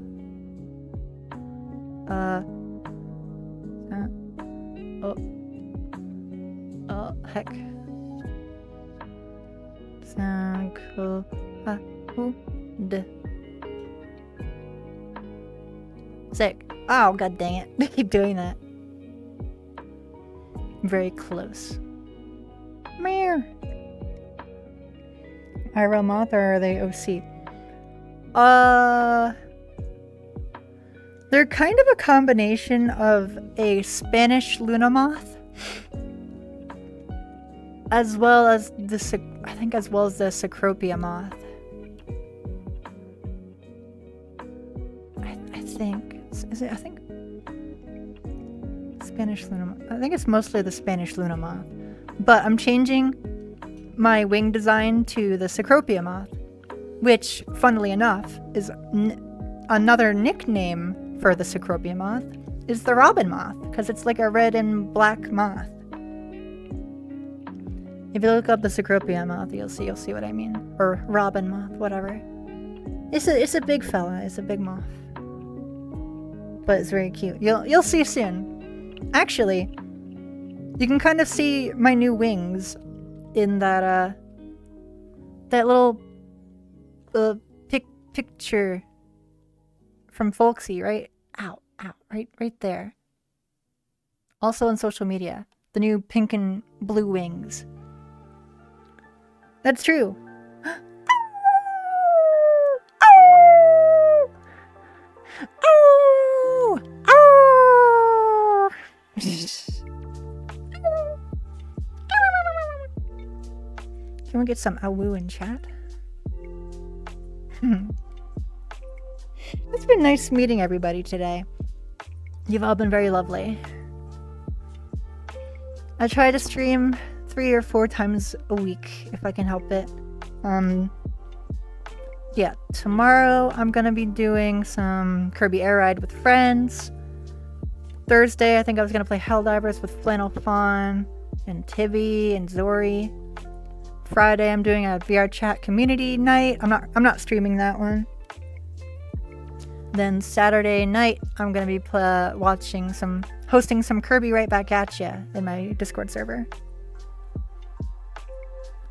Oh, heck. SoundCloud. Sick. Oh, god dang it. I keep doing that. Very close. Meow. IRL moth, or are they OC? They're kind of a combination of a Spanish Luna moth, as well as the Cecropia moth. I think. Is it? I think Spanish Luna moth. I think it's mostly the Spanish Luna moth. But I'm changing my wing design to the Cecropia moth, which, funnily enough, is another nickname for the Cecropia moth, is the robin moth, because it's like a red and black moth. If you look up the Cecropia moth, you'll see what I mean. Or robin moth, whatever. It's a big fella. It's a big moth. But it's very cute. You'll see soon. Actually, you can kind of see my new wings in that little picture from Folksy, right? Ow, right there. Also on social media, the new pink and blue wings. That's true. Can we get some awoo in chat? It's been nice meeting everybody today. You've all been very lovely. I try to stream 3 or 4 times a week if I can help it. Yeah, tomorrow I'm gonna be doing some Kirby Air Ride with friends. Thursday I think I was gonna play Helldivers with Flannel Fawn and Tibby and Zori. Friday I'm doing a VR chat community night. I'm not streaming that one. Then Saturday night I'm gonna be hosting some Kirby Right Back At Ya in my Discord server.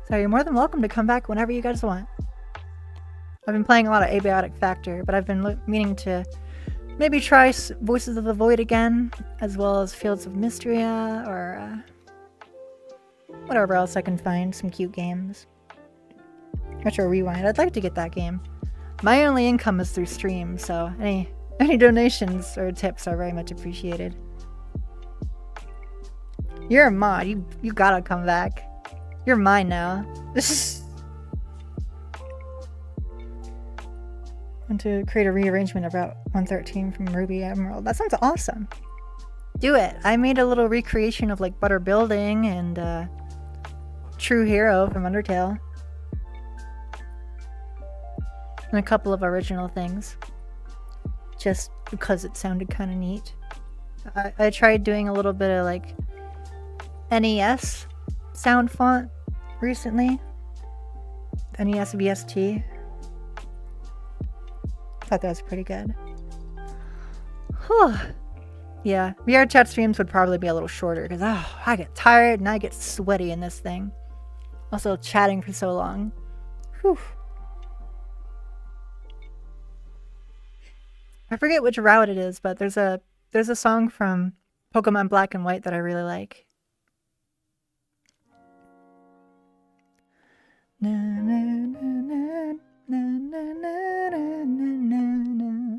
So you're more than welcome to come back whenever you guys want. I've been playing a lot of Abiotic Factor, but I've been meaning to maybe try Voices of the Void again, as well as Fields of Mystria, or whatever else I can find, some cute games. Retro Rewind, I'd like to get that game. My only income is through stream, so any donations or tips are very much appreciated. You're a mod, you gotta come back. You're mine now. And to create a rearrangement of Route 113 from Ruby Emerald. That sounds awesome. Do it. I made a little recreation of like Butter Building and True Hero from Undertale. And a couple of original things. Just because it sounded kind of neat. I tried doing a little bit of like NES sound font recently. NES VST. Thought that was pretty good. Whew. Yeah, VR chat streams would probably be a little shorter because I get tired and I get sweaty in this thing. Also, chatting for so long. Whew. I forget which route it is, but there's a song from Pokemon Black and White that I really like. Na, na, na, na, na, na, na, na, na, na.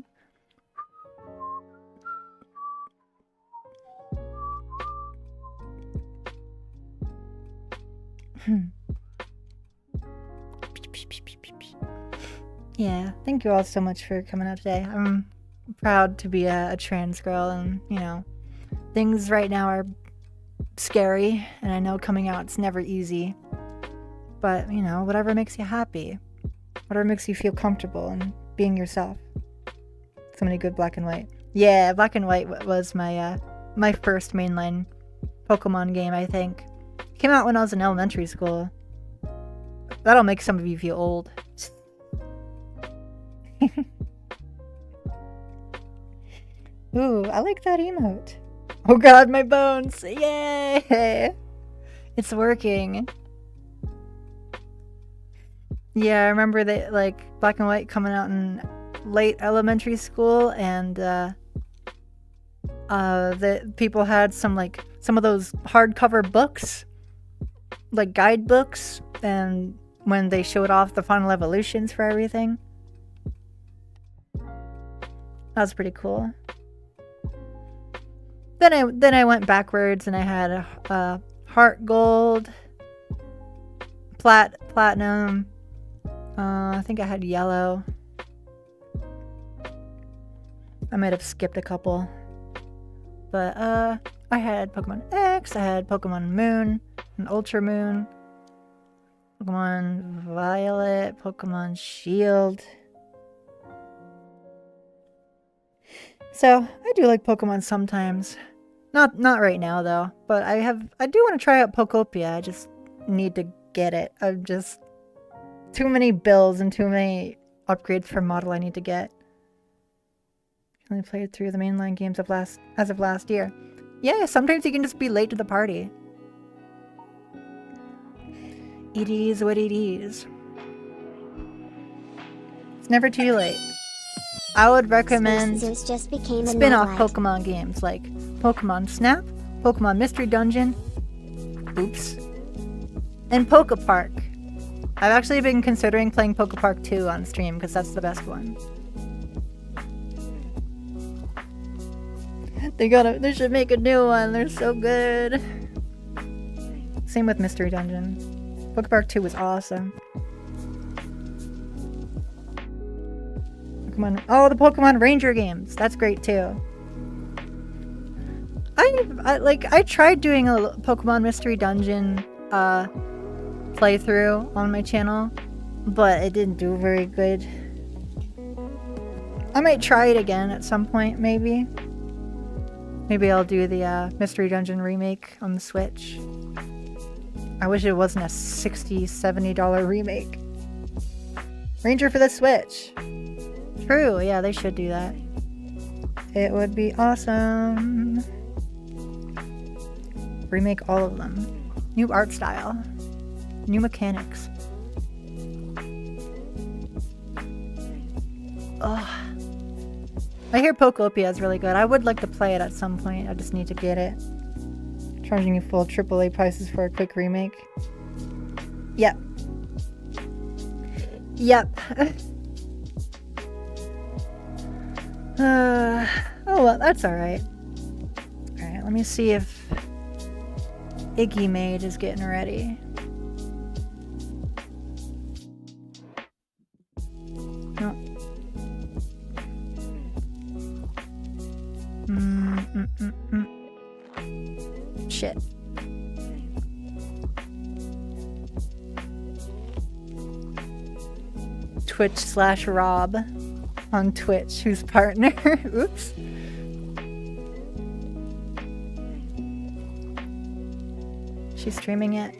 Yeah, thank you all so much for coming out today. I'm proud to be a trans girl, and you know, things right now are scary, and I know coming out it's never easy. But you know, whatever makes you happy, whatever makes you feel comfortable, and being yourself. So many good Black and White. Yeah, Black and White was my my first mainline Pokemon game, I think. It came out when I was in elementary school. That'll make some of you feel old. Ooh, I like that emote. Oh god, my bones! Yay! It's working. Yeah, I remember that, like, Black and White coming out in late elementary school, and the people had some of those hardcover books, like guidebooks, and when they showed off the final evolutions for everything. That was pretty cool. Then I went backwards and I had heart gold, platinum. I think I had yellow. I might have skipped a couple. But I had Pokemon X, I had Pokemon Moon and Ultra Moon, Pokemon Violet, Pokemon Shield. So I do like Pokemon sometimes. Not right now though, but I do want to try out Pokopia. I just need to get it. I'm just too many bills and too many upgrades for model I need to get. Only played through the mainline games as of last year. Yeah, sometimes you can just be late to the party. It is what it is. It's never too late. I would recommend spin-off Pokemon games like Pokemon Snap, Pokemon Mystery Dungeon, oops, and Poke Park. I've actually been considering playing Poke Park 2 on stream because that's the best one. They should make a new one. They're so good. Same with Mystery Dungeon. Poke Park 2 was awesome. Oh, the Pokemon Ranger games. That's great too. I tried doing a Pokemon Mystery Dungeon playthrough on my channel, but it didn't do very good. I might try it again at some point, maybe. Maybe I'll do the Mystery Dungeon remake on the Switch. I wish it wasn't a $60, $70 remake. Ranger for the Switch. True, yeah, they should do that. It would be awesome. Remake all of them. New art style. New mechanics. Ugh. I hear Pokopia is really good. I would like to play it at some point. I just need to get it. Charging you full AAA prices for a quick remake. Yep. Yep. Oh well, that's alright. Alright, let me see if Iggy Maid is getting ready. No. Shit. Twitch/Rob on Twitch, who's partner. Oops. She's streaming it.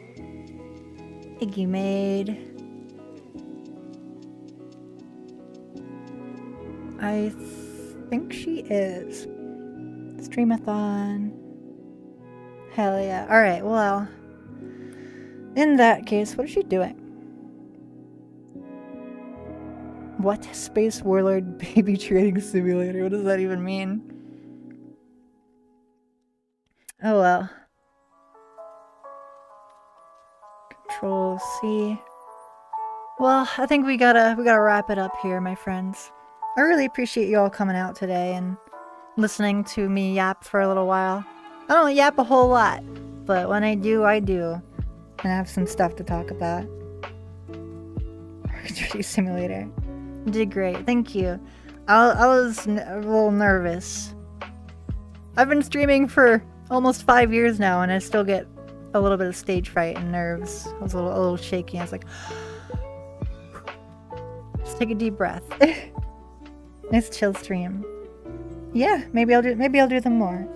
Iggy Maid. I think she is. Streamathon. Hell yeah. Alright, well. In that case, what is she doing? What? Space Warlord Baby Trading Simulator? What does that even mean? Oh well. Control C. Well, I think we gotta wrap it up here, my friends. I really appreciate you all coming out today and listening to me yap for a little while. I don't yap a whole lot, but when I do, I do. And I have some stuff to talk about. Archery Simulator. You did great, thank you. I was a little nervous. I've been streaming for almost 5 years now, and I still get a little bit of stage fright and nerves. I was a little shaky. I was like, just take a deep breath. Nice chill stream. Yeah, maybe I'll do them more.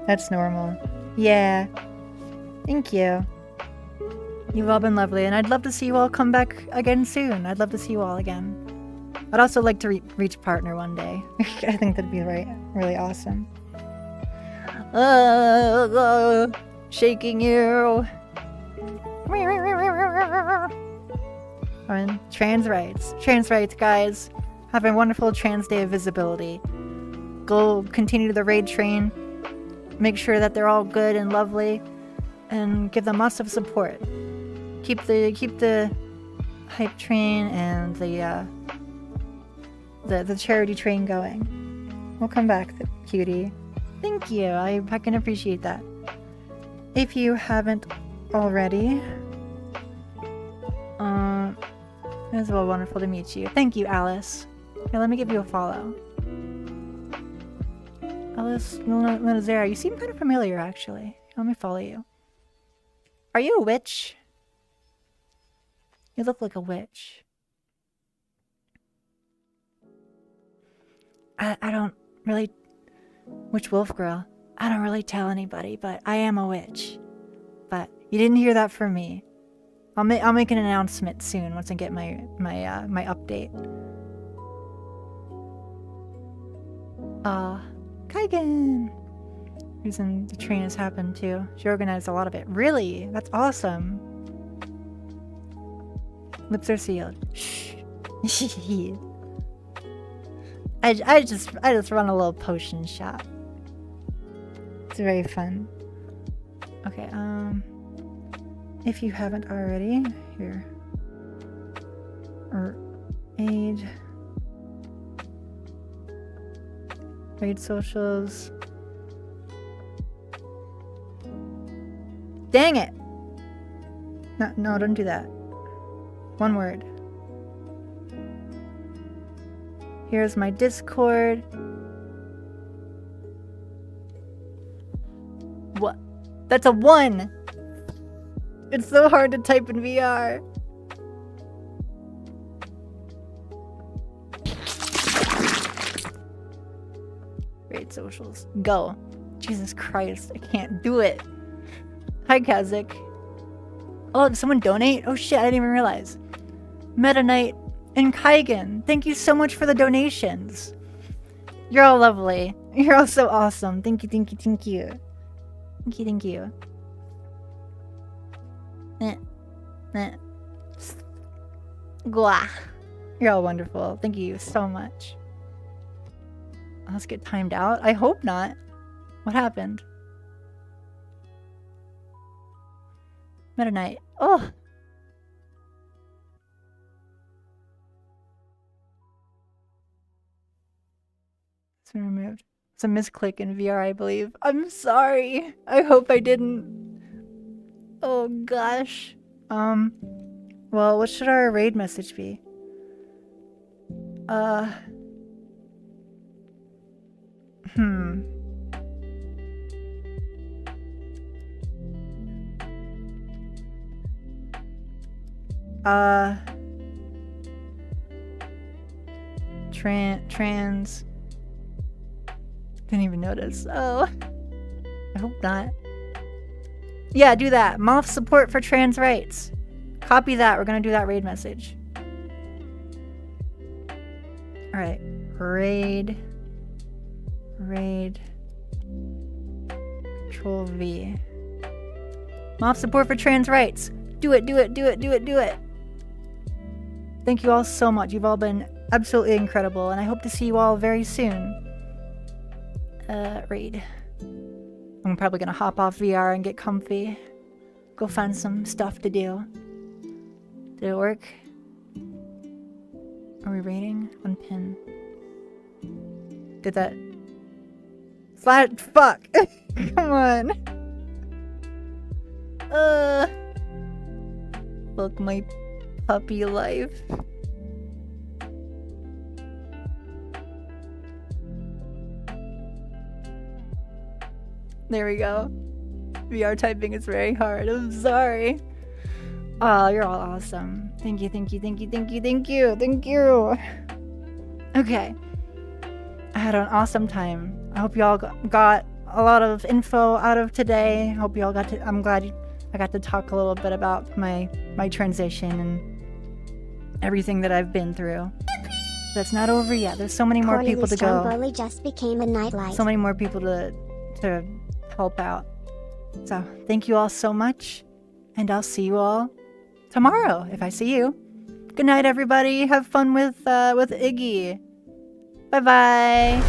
That's normal. Yeah. Thank you. You've all been lovely, and I'd love to see you all come back again soon. I'd love to see you all again. I'd also like to reach partner one day. I think that'd be really awesome. Shaking you. And trans rights. Trans rights, guys. Have a wonderful Trans Day of Visibility. Go continue the raid train. Make sure that they're all good and lovely. And give them lots of support. Keep the hype train and the charity train going. We'll come back, cutie. Thank you. I can appreciate that. If you haven't already, it was well wonderful to meet you. Thank you, Alice. Here, let me give you a follow. Alice Linazera, you seem kind of familiar, actually. Let me follow you. Are you a witch? You look like a witch. I don't really... Witch Wolf Girl. I don't really tell anybody, but I am a witch. But you didn't hear that from me. I'll make an announcement soon once I get my update. Kaigen! Reason the train has happened too. She organized a lot of it. Really? That's awesome. Lips are sealed. Shh. I just run a little potion shop. It's very fun. Okay, if you haven't already, here. Raid socials. Dang it! No, don't do that. One word. Here's my Discord. What? That's a 1! It's so hard to type in VR. Raid socials. Go. Jesus Christ, I can't do it. Hi, Kazik. Oh, did someone donate? Oh shit, I didn't even realize. Meta Knight and Kaigen, thank you so much for the donations. You're all lovely. You're all so awesome. Thank you, thank you, thank you. Thank you, thank you. Gwa. You're all wonderful. Thank you so much. Let's get timed out. I hope not. What happened? Meta Knight. Oh! It's been removed. It's a misclick in VR, I believe. I'm sorry. I hope I didn't. Oh gosh. Well, what should our raid message be? Trans. Didn't even notice. Oh. I hope not. Yeah, do that. Moth support for trans rights. Copy that. We're gonna do that raid message. Alright. Raid. Control V. Mob support for trans rights. Do it, do it, do it, do it, do it. Thank you all so much. You've all been absolutely incredible, and I hope to see you all very soon. Raid. I'm probably gonna hop off VR and get comfy. Go find some stuff to do. Did it work? Are we raiding? Unpin. Did that... Flat... Fuck! Come on! Fuck my puppy life. There we go. VR typing is very hard. I'm sorry. Oh, you're all awesome. Thank you, thank you, thank you, thank you, thank you, thank you. Okay. I had an awesome time. I hope y'all got a lot of info out of today. I hope y'all got to... I'm glad I got to talk a little bit about my transition and everything that I've been through. That's not over yet. There's so many more people to go. Stromboli just became a nightlight. So many more people to help out. So thank you all so much, and I'll see you all tomorrow if I see you. Good night, everybody. Have fun with Iggy. Bye bye.